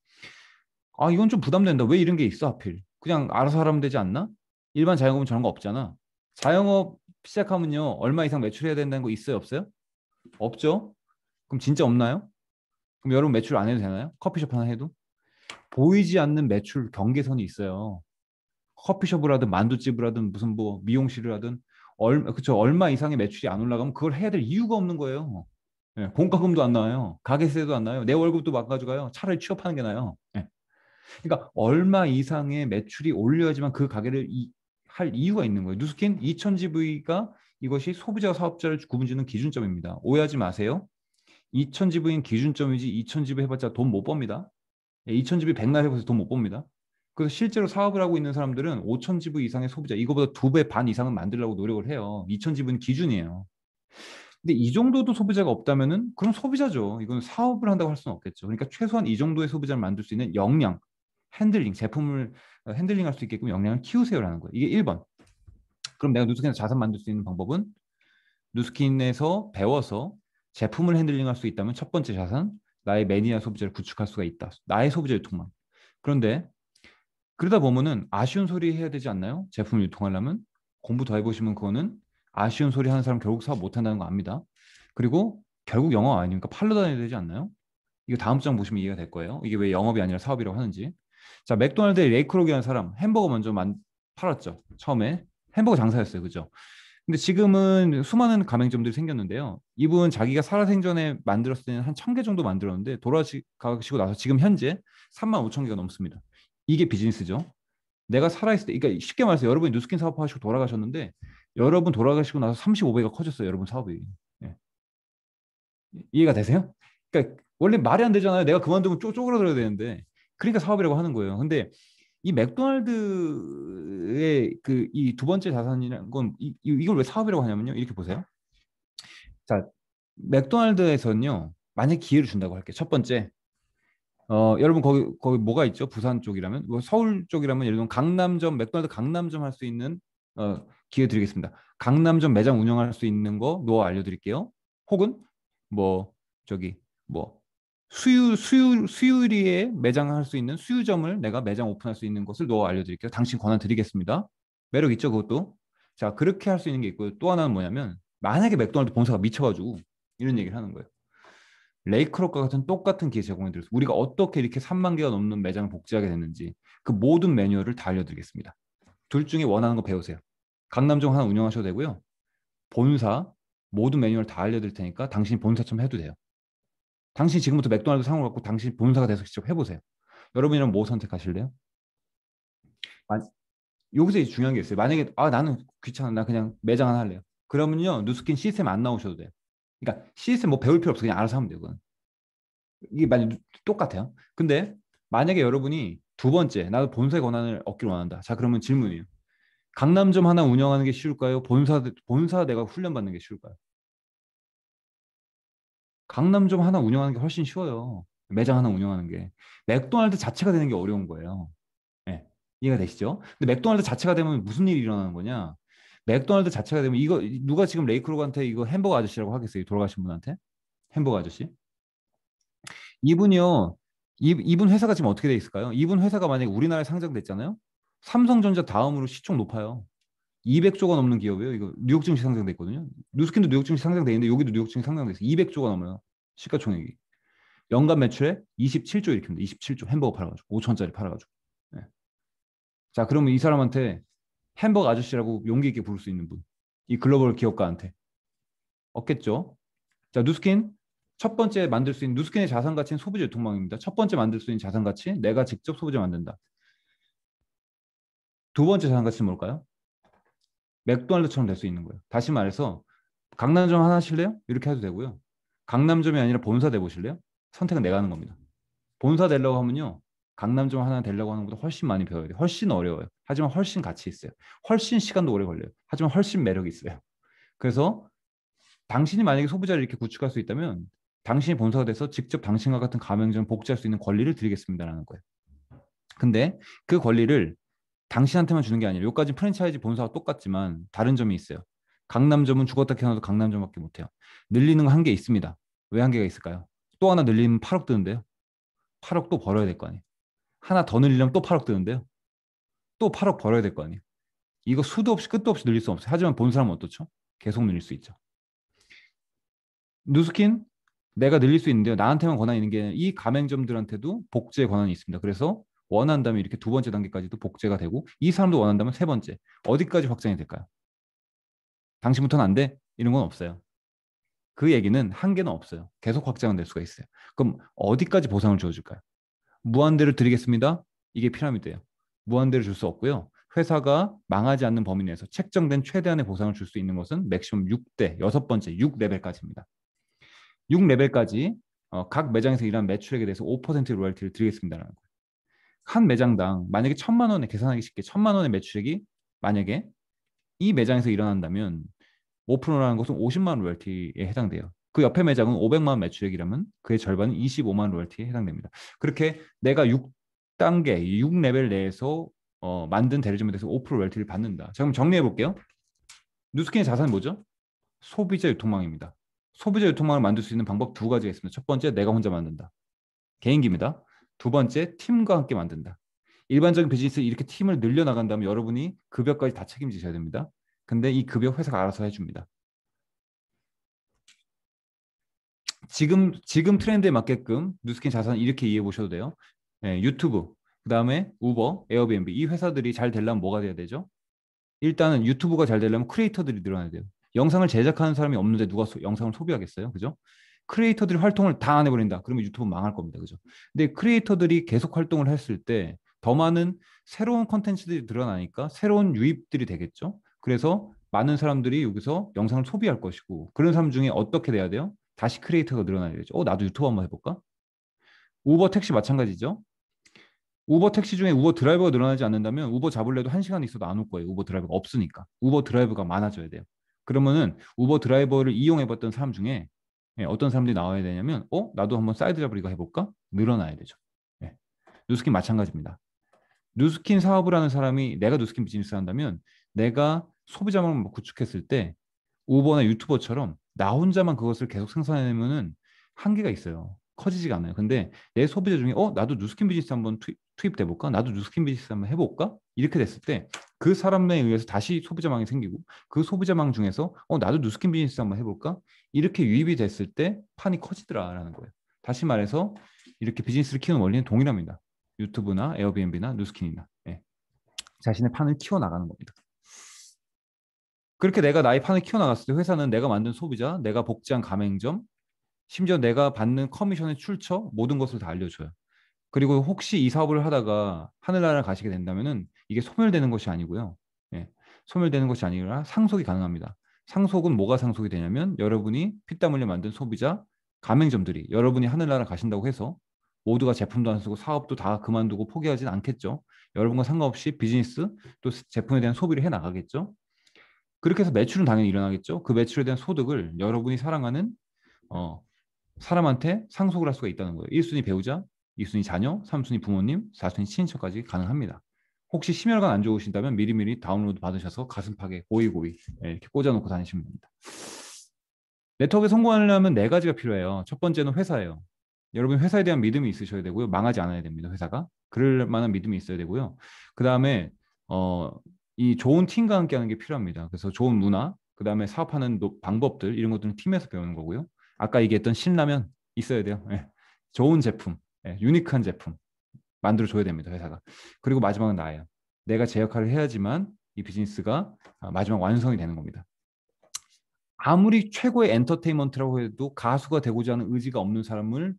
아, 이건 좀 부담된다. 왜 이런 게 있어, 하필? 그냥 알아서 하면 되지 않나? 일반 자영업은 저런 거 없잖아. 자영업 시작하면요, 얼마 이상 매출해야 된다는 거 있어요, 없어요? 없죠? 그럼 진짜 없나요? 그럼 여러분 매출 안 해도 되나요? 커피숍 하나 해도? 보이지 않는 매출 경계선이 있어요. 커피숍을 하든 만두집을 하든 무슨 뭐 미용실을 하든 그쵸, 얼마 이상의 매출이 안 올라가면 그걸 해야 될 이유가 없는 거예요. 예, 공과금도 안 나와요. 가게세도 안 나와요. 내 월급도 막 가져가요. 차라리 취업하는 게 나아요. 예. 그러니까 얼마 이상의 매출이 올려야지만 그 가게를 할 이유가 있는 거예요. 누스킨 2000GV가 이것이 소비자 사업자를 구분짓는 기준점입니다. 오해하지 마세요. 2000GV는 기준점이지 2000GV 해봤자 돈 못 법니다. 2000GV 백날 해봐서 돈 못 법니다. 그래서 실제로 사업을 하고 있는 사람들은 5000GV 이상의 소비자, 이거보다 2배 반 이상은 만들려고 노력을 해요. 2000GV는 기준이에요. 근데 이 정도도 소비자가 없다면은 그럼 소비자죠. 이건 사업을 한다고 할 수는 없겠죠. 그러니까 최소한 이 정도의 소비자를 만들 수 있는 역량, 핸들링, 제품을 핸들링할 수 있게끔 역량을 키우세요라는 거예요. 이게 1번. 그럼 내가 누스킨에서 자산 만들 수 있는 방법은 누스킨에서 배워서 제품을 핸들링할 수 있다면 첫 번째 자산, 나의 매니아 소비자를 구축할 수가 있다. 나의 소비자 유통망. 그런데 그러다 보면은 아쉬운 소리 해야 되지 않나요? 제품 유통하려면 공부 더 해보시면 그거는 아쉬운 소리 하는 사람 결국 사업 못한다는 거 압니다. 그리고 결국 영업 아닙니까? 팔러 다녀야 되지 않나요? 이거 다음 장 보시면 이해가 될 거예요. 이게 왜 영업이 아니라 사업이라고 하는지. 자, 맥도날드의 레이크록이라는 사람 햄버거 먼저 팔았죠. 처음에 햄버거 장사였어요, 그죠? 근데 지금은 수많은 가맹점들이 생겼는데요. 이분 자기가 살아생전에 만들었을 때는 한 1000개 정도 만들었는데 돌아가시고 나서 지금 현재 35,000개가 넘습니다. 이게 비즈니스죠. 내가 살아있을 때, 그러니까 쉽게 말해서 여러분이 누스킨 사업하시고 돌아가셨는데 여러분 돌아가시고 나서 35배가 커졌어요. 여러분 사업이. 예. 이해가 되세요? 그러니까 원래 말이 안 되잖아요. 내가 그만두면 쪼그라들어야 되는데. 그러니까 사업이라고 하는 거예요. 근데 이 맥도날드의 그 이 두 번째 자산이라는 건 이걸 왜 사업이라고 하냐면요. 이렇게 보세요. 자, 맥도날드에서는요. 만약 기회를 준다고 할게요. 첫 번째, 여러분 거기 뭐가 있죠? 부산 쪽이라면, 뭐 서울 쪽이라면 예를 들면 강남점 맥도날드 강남점 할 수 있는 기회 드리겠습니다. 강남점 매장 운영할 수 있는 거 노하우 알려드릴게요. 혹은 뭐 저기 뭐 수유리에 매장할 수 있는 수유점을 내가 매장 오픈할 수 있는 것을 노하우 알려드릴게요. 당신 권한 드리겠습니다. 매력 있죠, 그것도. 자, 그렇게 할 수 있는 게 있고요. 또 하나는 뭐냐면 만약에 맥도날드 본사가 미쳐가지고 이런 얘기를 하는 거예요. 레이크롭과 같은 똑같은 기회 제공해 드려서 우리가 어떻게 이렇게 3만 개가 넘는 매장을 복제하게 됐는지 그 모든 매뉴얼을 다 알려드리겠습니다. 둘 중에 원하는 거 배우세요. 강남점 하나 운영하셔도 되고요. 본사 모든 매뉴얼 다 알려드릴 테니까 당신이 본사처럼 해도 돼요. 당신이 지금부터 맥도날드 상호를 갖고 당신 본사가 돼서 직접 해보세요. 여러분이랑 뭐 선택하실래요? 여기서 이제 중요한 게 있어요. 만약에 나는 귀찮아, 나 그냥 매장 하나 할래요. 그러면요 누스킨 시스템 안 나오셔도 돼요. 그러니까 시스템 뭐 배울 필요 없어. 그냥 알아서 하면 돼요. 그건. 이게 만약 똑같아요. 근데 만약에 여러분이 두 번째, 나도 본사의 권한을 얻기를 원한다. 자, 그러면 질문이에요. 강남점 하나 운영하는 게 쉬울까요? 본사 내가 훈련받는 게 쉬울까요? 강남점 하나 운영하는 게 훨씬 쉬워요. 매장 하나 운영하는 게. 맥도날드 자체가 되는 게 어려운 거예요. 네. 이해가 되시죠? 근데 맥도날드 자체가 되면 무슨 일이 일어나는 거냐? 맥도날드 자체가 되면 이거 누가 지금 레이크로그한테 이거 햄버거 아저씨라고 하겠어요? 돌아가신 분한테? 햄버거 아저씨? 이분이요. 이분 회사가 지금 어떻게 돼 있을까요? 이분 회사가 만약에 우리나라에 상장됐잖아요. 삼성전자 다음으로 시총 높아요. 200조가 넘는 기업이에요. 이거 뉴욕 증시 상장돼 있거든요. 뉴스킨도 뉴욕 증시 상장돼 있는데 여기도 뉴욕 증시 상장돼 있어요. 200조가 넘어요. 시가총액이. 연간 매출에 27조 이렇게 합니다. 27조 햄버거 팔아가지고 5천원짜리 팔아가지고. 네. 자, 그러면 이 사람한테 햄버거 아저씨라고 용기 있게 부를 수 있는 분. 이 글로벌 기업가한테 없겠죠. 자, 누스킨 첫 번째 만들 수 있는 누스킨의 자산 가치는 소비자 유통망입니다. 첫 번째 만들 수 있는 자산 가치 내가 직접 소비자 만든다. 두 번째 자산 가치는 뭘까요? 맥도날드처럼 될 수 있는 거예요. 다시 말해서 강남점 하나 하실래요? 이렇게 해도 되고요. 강남점이 아니라 본사 돼 보실래요? 선택은 내가 하는 겁니다. 본사 되려고 하면요. 강남점 하나 되려고 하는 것보다 훨씬 많이 배워야 돼요. 훨씬 어려워요. 하지만 훨씬 가치 있어요. 훨씬 시간도 오래 걸려요. 하지만 훨씬 매력이 있어요. 그래서 당신이 만약에 소비자를 이렇게 구축할 수 있다면 당신이 본사가 돼서 직접 당신과 같은 가맹점을 복제할 수 있는 권리를 드리겠습니다라는 거예요. 근데 그 권리를 당신한테만 주는 게 아니라 여기까지 프랜차이즈 본사와 똑같지만 다른 점이 있어요. 강남점은 죽었다 깨어나도 강남점밖에 못해요. 늘리는 거 한계 있습니다. 왜 한계가 있을까요? 또 하나 늘리면 8억 드는데요. 8억 또 벌어야 될 거 아니에요. 하나 더 늘리려면 또 8억 드는데요. 또 8억 벌어야 될 거 아니에요. 이거 수도 없이 끝도 없이 늘릴 수 없어요. 하지만 본 사람은 어떻죠? 계속 늘릴 수 있죠. 누스킨 내가 늘릴 수 있는데요. 나한테만 권한이 있는 게 이 가맹점들한테도 복제 권한이 있습니다. 그래서 원한다면 이렇게 두 번째 단계까지도 복제가 되고 이 사람도 원한다면 세 번째 어디까지 확장이 될까요? 당신부터는 안 돼? 이런 건 없어요. 그 얘기는 한계는 없어요. 계속 확장은 될 수가 있어요. 그럼 어디까지 보상을 주어줄까요? 무한대로 드리겠습니다. 이게 피라미드예요. 무한대로 줄 수 없고요. 회사가 망하지 않는 범위 내에서 책정된 최대한의 보상을 줄 수 있는 것은 맥시멈 6대, 여섯 번째 6레벨까지입니다. 6레벨까지 각 매장에서 일하는 매출액에 대해서 5%의 로열티를 드리겠습니다라는 거예요. 한 매장당 만약에 1,000만 원에 계산하기 쉽게 1,000만 원의 매출액이 만약에 이 매장에서 일어난다면 5%라는 것은 50만 원 로열티에 해당돼요. 그 옆에 매장은 500만 원 매출액이라면 그의 절반은 25만 원 로열티에 해당됩니다. 그렇게 내가 6단계, 6레벨 내에서 만든 대리점에 대해서 5% 로열티를 받는다. 자, 그럼 정리해 볼게요. 누스킨의 자산은 뭐죠? 소비자 유통망입니다. 소비자 유통망을 만들 수 있는 방법 두 가지가 있습니다. 첫 번째, 내가 혼자 만든다. 개인기입니다. 두 번째, 팀과 함께 만든다. 일반적인 비즈니스 이렇게 팀을 늘려나간다면 여러분이 급여까지 다 책임지셔야 됩니다. 근데 이 급여 회사가 알아서 해줍니다. 지금 트렌드에 맞게끔 누스킨 자산 이렇게 이해해 보셔도 돼요. 네, 유튜브, 그다음에 우버, 에어비앤비 이 회사들이 잘 되려면 뭐가 돼야 되죠? 일단은 유튜브가 잘 되려면 크리에이터들이 늘어나야 돼요. 영상을 제작하는 사람이 없는데 누가 영상을 소비하겠어요? 그죠? 크리에이터들이 활동을 다 안 해버린다. 그러면 유튜브 망할 겁니다. 그죠? 근데 크리에이터들이 계속 활동을 했을 때 더 많은 새로운 컨텐츠들이 늘어나니까 새로운 유입들이 되겠죠? 그래서 많은 사람들이 여기서 영상을 소비할 것이고 그런 사람 중에 어떻게 돼야 돼요? 다시 크리에이터가 늘어나야 되죠. 나도 유튜브 한번 해볼까? 우버 택시 마찬가지죠. 우버 택시 중에 우버 드라이버가 늘어나지 않는다면 우버 잡을래도 1시간 있어도 안 올 거예요. 우버 드라이버가 없으니까. 우버 드라이버가 많아져야 돼요. 그러면은 우버 드라이버를 이용해봤던 사람 중에 어떤 사람들이 나와야 되냐면 나도 한번 사이드 잡을 이거 해볼까? 늘어나야 되죠. 예. 누스킨 마찬가지입니다. 누스킨 사업을 하는 사람이 내가 누스킨 비즈니스 한다면 내가 소비자망을 구축했을 때 우버나 유튜버처럼 나 혼자만 그것을 계속 생산해내면은 한계가 있어요. 커지지가 않아요. 근데 내 소비자 중에 나도 누스킨 비즈니스 한번 투입돼 볼까? 나도 누스킨 비즈니스 한번 해볼까? 이렇게 됐을 때 그 사람에 의해서 다시 소비자망이 생기고 그 소비자망 중에서 나도 누스킨 비즈니스 한번 해볼까? 이렇게 유입이 됐을 때 판이 커지더라라는 거예요. 다시 말해서 이렇게 비즈니스를 키우는 원리는 동일합니다. 유튜브나 에어비앤비나 누스킨이나 자신의 판을 키워나가는 겁니다. 그렇게 내가 나의 판을 키워나갔을 때 회사는 내가 만든 소비자, 내가 복제한 가맹점, 심지어 내가 받는 커미션의 출처 모든 것을 다 알려줘요. 그리고 혹시 이 사업을 하다가 하늘나라를 가시게 된다면은 이게 소멸되는 것이 아니고요. 소멸되는 것이 아니라 상속이 가능합니다. 상속은 뭐가 상속이 되냐면 여러분이 피땀 흘려 만든 소비자, 가맹점들이 여러분이 하늘나라 가신다고 해서 모두가 제품도 안 쓰고 사업도 다 그만두고 포기하진 않겠죠. 여러분과 상관없이 비즈니스 또 제품에 대한 소비를 해 나가겠죠. 그렇게 해서 매출은 당연히 일어나겠죠. 그 매출에 대한 소득을 여러분이 사랑하는 사람한테 상속을 할 수가 있다는 거예요. 1순위 배우자, 2순위 자녀, 3순위 부모님, 4순위 친인척까지 가능합니다. 혹시 심혈관 안 좋으신다면 미리미리 다운로드 받으셔서 가슴팍에 고이고이 이렇게 꽂아놓고 다니시면 됩니다. 네트워크에 성공하려면 네 가지가 필요해요. 첫 번째는 회사예요. 여러분 회사에 대한 믿음이 있으셔야 되고요. 망하지 않아야 됩니다. 회사가. 그럴 만한 믿음이 있어야 되고요. 그 다음에 이 좋은 팀과 함께 하는 게 필요합니다. 그래서 좋은 문화, 그 다음에 사업하는 방법들 이런 것들은 팀에서 배우는 거고요. 아까 얘기했던 신라면 있어야 돼요. 좋은 제품, 유니크한 제품 만들어줘야 됩니다. 회사가. 그리고 마지막은 나예요. 내가 제 역할을 해야지만 이 비즈니스가 마지막 완성이 되는 겁니다. 아무리 최고의 엔터테인먼트라고 해도 가수가 되고자 하는 의지가 없는 사람을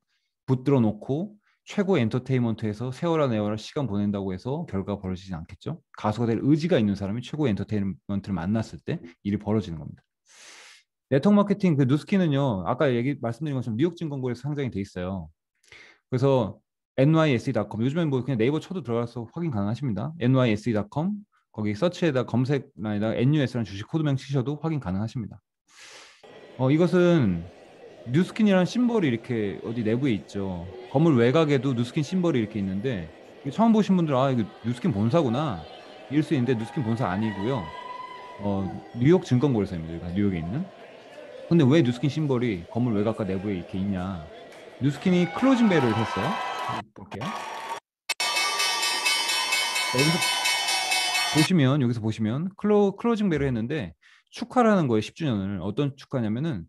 붙들어 놓고 최고의 엔터테인먼트에서 세월아 내월아 시간 보낸다고 해서 결과가 벌어지진 않겠죠. 가수가 될 의지가 있는 사람이 최고의 엔터테인먼트를 만났을 때 일이 벌어지는 겁니다. 네트워크 마케팅 그 누스키는요. 아까 말씀드린 것처럼 뉴욕 증권거래에서 상장이 돼 있어요. 그래서 nysc.com 요즘엔 뭐 그냥 네이버 쳐도 들어가서 확인 가능하십니다. nysc.com 거기 서치에다 검색란에다가 NUS라는 주식 코드명 치셔도 확인 가능하십니다. 이것은 뉴스킨이라는 심볼이 이렇게 어디 내부에 있죠. 건물 외곽에도 뉴스킨 심볼이 이렇게 있는데 처음 보신 분들은 아 이거 뉴스킨 본사구나 이럴 수 있는데 뉴스킨 본사 아니고요. 뉴욕 증권거래소입니다. 여기가 뉴욕에 있는. 근데 왜 뉴스킨 심볼이 건물 외곽과 내부에 이렇게 있냐? 뉴스킨이 클로징 벨을 했어요. 볼게요. 여기서 보시면 클로징 벨을 했는데 축하를 하는 거예요. 10주년을. 어떤 축하냐면은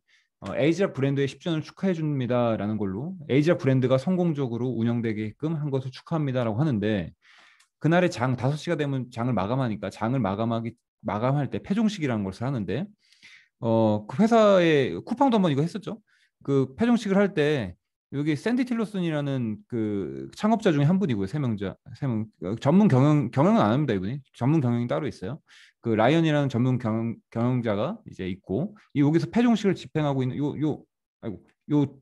에이지라 브랜드의 10주년을 축하해 줍니다라는 걸로 에이지라 브랜드가 성공적으로 운영되게끔 한 것을 축하합니다라고 하는데 그날의 장 5시가 되면 장을 마감하니까 장을 마감할 때 패종식이라는 것을 하는데 그 회사에 쿠팡도 한번 이거 했었죠. 그 패종식을 할 때 여기 샌디 틸러슨이라는 그 창업자 중에 한 분이고요. 세 명 전문 경영은 안 합니다. 이분이 전문 경영이 따로 있어요. 그 라이언이라는 전문 경영자가 이제 있고 이 여기서 패종식을 집행하고 있는 아이고 요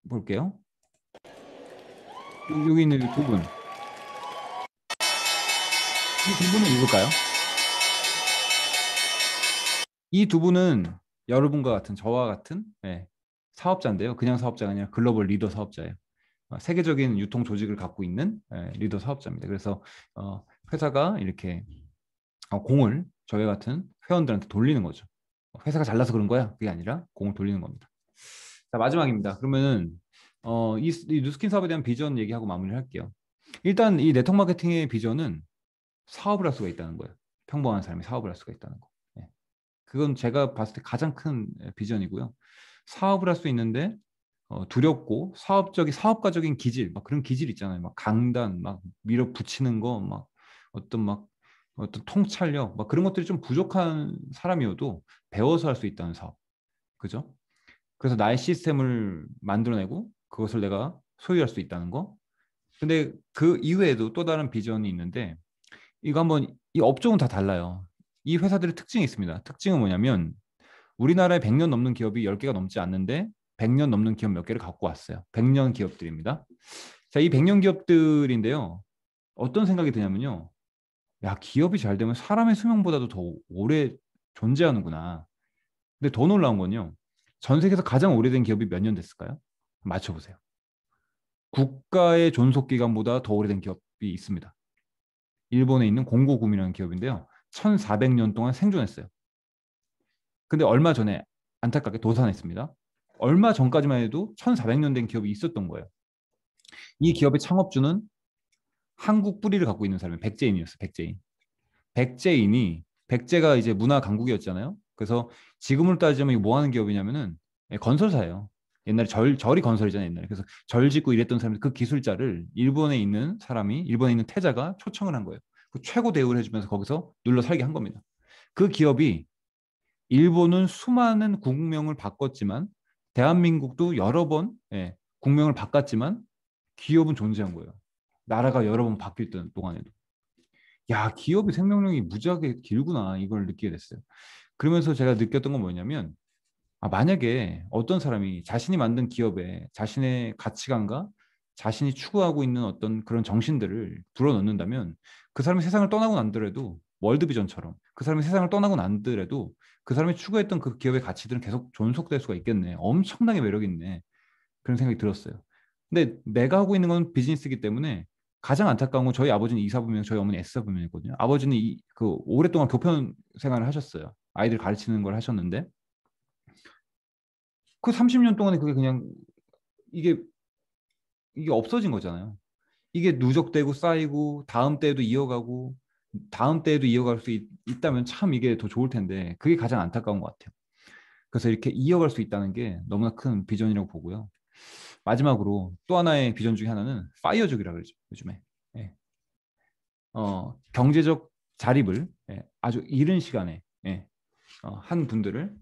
볼게요. 여기 있는 이 두 분. 이 두 분은 누굴까요? 이 두 분은 여러분과 같은 저와 같은 사업자인데요. 그냥 사업자가 아니라 글로벌 리더 사업자예요. 세계적인 유통 조직을 갖고 있는 리더 사업자입니다. 그래서 회사가 이렇게 공을 저희 같은 회원들한테 돌리는 거죠. 회사가 잘나서 그런 거야? 그게 아니라 공을 돌리는 겁니다. 자, 마지막입니다. 그러면은 이 뉴스킨 사업에 대한 비전 얘기하고 마무리를 할게요. 일단 이 네트워크 마케팅의 비전은 사업을 할 수가 있다는 거예요. 평범한 사람이 사업을 할 수가 있다는 거. 그건 제가 봤을 때 가장 큰 비전이고요. 사업을 할 수 있는데 두렵고 사업가적인 기질, 막 그런 기질 있잖아요. 막 강단, 막 밀어붙이는 거, 막 어떤 통찰력, 막 그런 것들이 좀 부족한 사람이어도 배워서 할 수 있다는 사업, 그죠? 그래서 나의 시스템을 만들어내고 그것을 내가 소유할 수 있다는 거. 근데 그 이외에도 또 다른 비전이 있는데 이거 한번 이 업종은 다 달라요. 이 회사들의 특징이 있습니다. 특징은 뭐냐면 우리나라에 100년 넘는 기업이 10개가 넘지 않는데 100년 넘는 기업 몇 개를 갖고 왔어요. 100년 기업들입니다. 자, 이 100년 기업들인데요. 어떤 생각이 드냐면요. 야, 기업이 잘 되면 사람의 수명보다도 더 오래 존재하는구나. 근데 더 놀라운 건요. 전 세계에서 가장 오래된 기업이 몇 년 됐을까요? 맞춰보세요. 국가의 존속 기간보다 더 오래된 기업이 있습니다. 일본에 있는 공고구미라는 기업인데요. 1400년 동안 생존했어요. 근데 얼마 전에 안타깝게 도산했습니다. 얼마 전까지만 해도 1400년 된 기업이 있었던 거예요. 이 기업의 창업주는 한국 뿌리를 갖고 있는 사람이 백제인이었어요. 백제가 이제 문화 강국이었잖아요. 그래서 지금으로 따지면 이거 뭐 하는 기업이냐면은 건설사예요. 옛날에 절이 건설이잖아요. 옛날에. 그래서 절 짓고 이랬던 사람들 그 기술자를 일본에 있는 태자가 초청을 한 거예요. 그 최고 대우를 해주면서 거기서 눌러 살게 한 겁니다. 그 기업이 일본은 수많은 국명을 바꿨지만 대한민국도 여러 번 국명을 바꿨지만 기업은 존재한 거예요. 나라가 여러 번 바뀔 동안에도. 야, 기업의 생명력이 무지하게 길구나 이걸 느끼게 됐어요. 그러면서 제가 느꼈던 건 뭐냐면 만약에 어떤 사람이 자신이 만든 기업에 자신의 가치관과 자신이 추구하고 있는 어떤 그런 정신들을 불어넣는다면 그 사람이 세상을 떠나고 난더라도 월드비전처럼 그 사람이 세상을 떠나고 난더라도 그 사람이 추구했던 그 기업의 가치들은 계속 존속될 수가 있겠네. 엄청나게 매력 있네. 그런 생각이 들었어요. 근데 내가 하고 있는 건 비즈니스이기 때문에 가장 안타까운 건 저희 아버지는 이사부명, 저희 어머니 S사부명이거든요. 아버지는 그 오랫동안 교편 생활을 하셨어요. 아이들 가르치는 걸 하셨는데 그 30년 동안에 그게 그냥 이게 이게 없어진 거잖아요. 이게 누적되고 쌓이고 다음 때에도 이어가고 다음 때에도 이어갈 수 있다면 참 이게 더 좋을 텐데 그게 가장 안타까운 것 같아요. 그래서 이렇게 이어갈 수 있다는 게 너무나 큰 비전이라고 보고요. 마지막으로 또 하나의 비전 중에 하나는 파이어족이라고 그러죠. 요즘에. 예. 경제적 자립을 아주 이른 시간에 한 분들을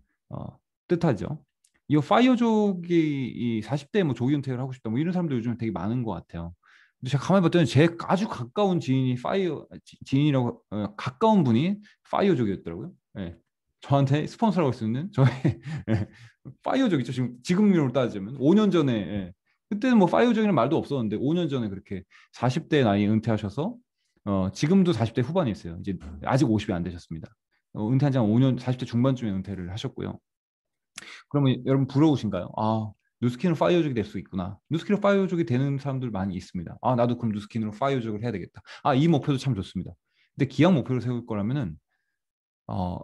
뜻하죠. 이 파이어족이 이 40대에 뭐 조기 은퇴를 하고 싶다 뭐 이런 사람들 요즘 되게 많은 것 같아요. 근데 제가 가만히 봤더니 제 아주 가까운 지인이라고 가까운 분이 파이어족이었더라고요. 예. 저한테 스폰서라고 할 수 있는 저의 파이어족이죠. 지금으로 따지면 5년 전에 그때는 뭐 파이어족이라는 말도 없었는데 5년 전에 그렇게 40대 나이에 은퇴하셔서 지금도 40대 후반에 있어요. 이제 아직 50이 안 되셨습니다. 은퇴한 지 한 5년, 40대 중반쯤에 은퇴를 하셨고요. 그러면 여러분 부러우신가요? 아, 누스킨으로 파이어족이 될 수 있구나. 누스킨으로 파이어족이 되는 사람들 많이 있습니다. 아, 나도 그럼 누스킨으로 파이어족을 해야 되겠다. 아, 이 목표도 참 좋습니다. 근데 기왕 목표를 세울 거라면은 어,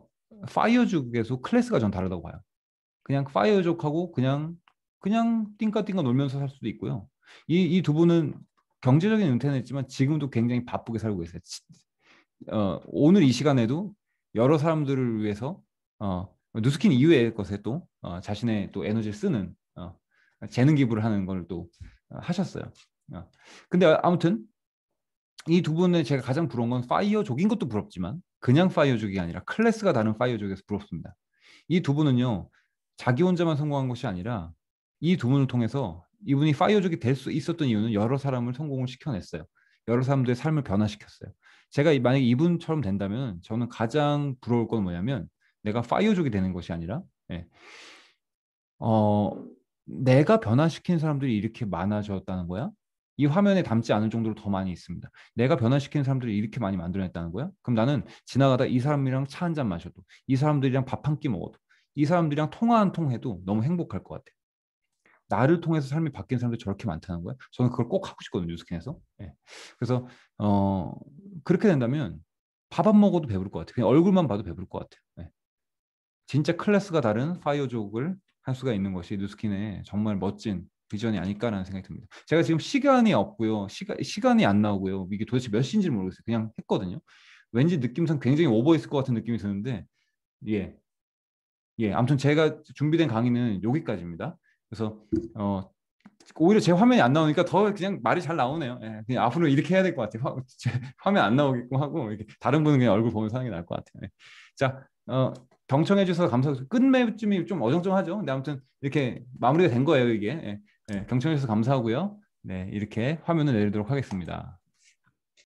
파이어족에서 클래스가 전 다르다고 봐요. 그냥 파이어족하고 그냥 띵까띵까 놀면서 살 수도 있고요. 이 두 분은 경제적인 은퇴는 했지만 지금도 굉장히 바쁘게 살고 계세요. 오늘 이 시간에도 여러 사람들을 위해서 누스킨 이외의 것에 또 자신의 또 에너지를 쓰는 재능 기부를 하는 걸 또 하셨어요. 근데 아무튼 이 두 분의 제가 가장 부러운 건 파이어족인 것도 부럽지만 그냥 파이어족이 아니라 클래스가 다른 파이어족에서 부럽습니다. 이 두 분은요, 자기 혼자만 성공한 것이 아니라 이 두 분을 통해서 이분이 파이어족이 될 수 있었던 이유는 여러 사람을 성공을 시켜냈어요. 여러 사람들의 삶을 변화시켰어요. 제가 만약에 이분처럼 된다면 저는 가장 부러울 건 뭐냐면 내가 파이어족이 되는 것이 아니라 예, 어, 내가 변화시킨 사람들이 이렇게 많아졌다는 거야? 이 화면에 담지 않을 정도로 더 많이 있습니다. 내가 변화시킨 사람들이 이렇게 많이 만들어냈다는 거야? 그럼 나는 지나가다 이 사람이랑 차 한 잔 마셔도, 이 사람들이랑 밥 한 끼 먹어도, 이 사람들이랑 통화 한 통 해도 너무 행복할 것 같아. 나를 통해서 삶이 바뀐 사람들이 저렇게 많다는 거야? 저는 그걸 꼭 하고 싶거든요, 뉴스킨에서. 예. 그래서 어, 그렇게 된다면 밥 안 먹어도 배부를 것 같아. 그냥 얼굴만 봐도 배부를 것 같아. 예. 진짜 클래스가 다른 파이어족을 할 수가 있는 것이 누스킨의 정말 멋진 비전이 아닐까라는 생각이 듭니다. 제가 지금 시간이 없고요. 시간이 안 나오고요. 이게 도대체 몇 시인지 모르겠어요. 그냥 했거든요. 왠지 느낌상 굉장히 오버 있을 것 같은 느낌이 드는데 예. 예. 아무튼 제가 준비된 강의는 여기까지입니다. 그래서 오히려 제 화면이 안 나오니까 더 그냥 말이 잘 나오네요. 예, 그냥 앞으로 이렇게 해야 될 것 같아요. 제 화면 안 나오게끔 하고 이렇게 다른 분은 그냥 얼굴 보면서 하는 게 나을 것 같아요. 예. 자, 경청해 주셔서 감사하고 끝맺음이 좀 어정쩡하죠. 근데 아무튼 이렇게 마무리가 된 거예요, 이게. 예, 예, 경청해 주셔서 감사하고요. 네, 이렇게 화면을 내리도록 하겠습니다.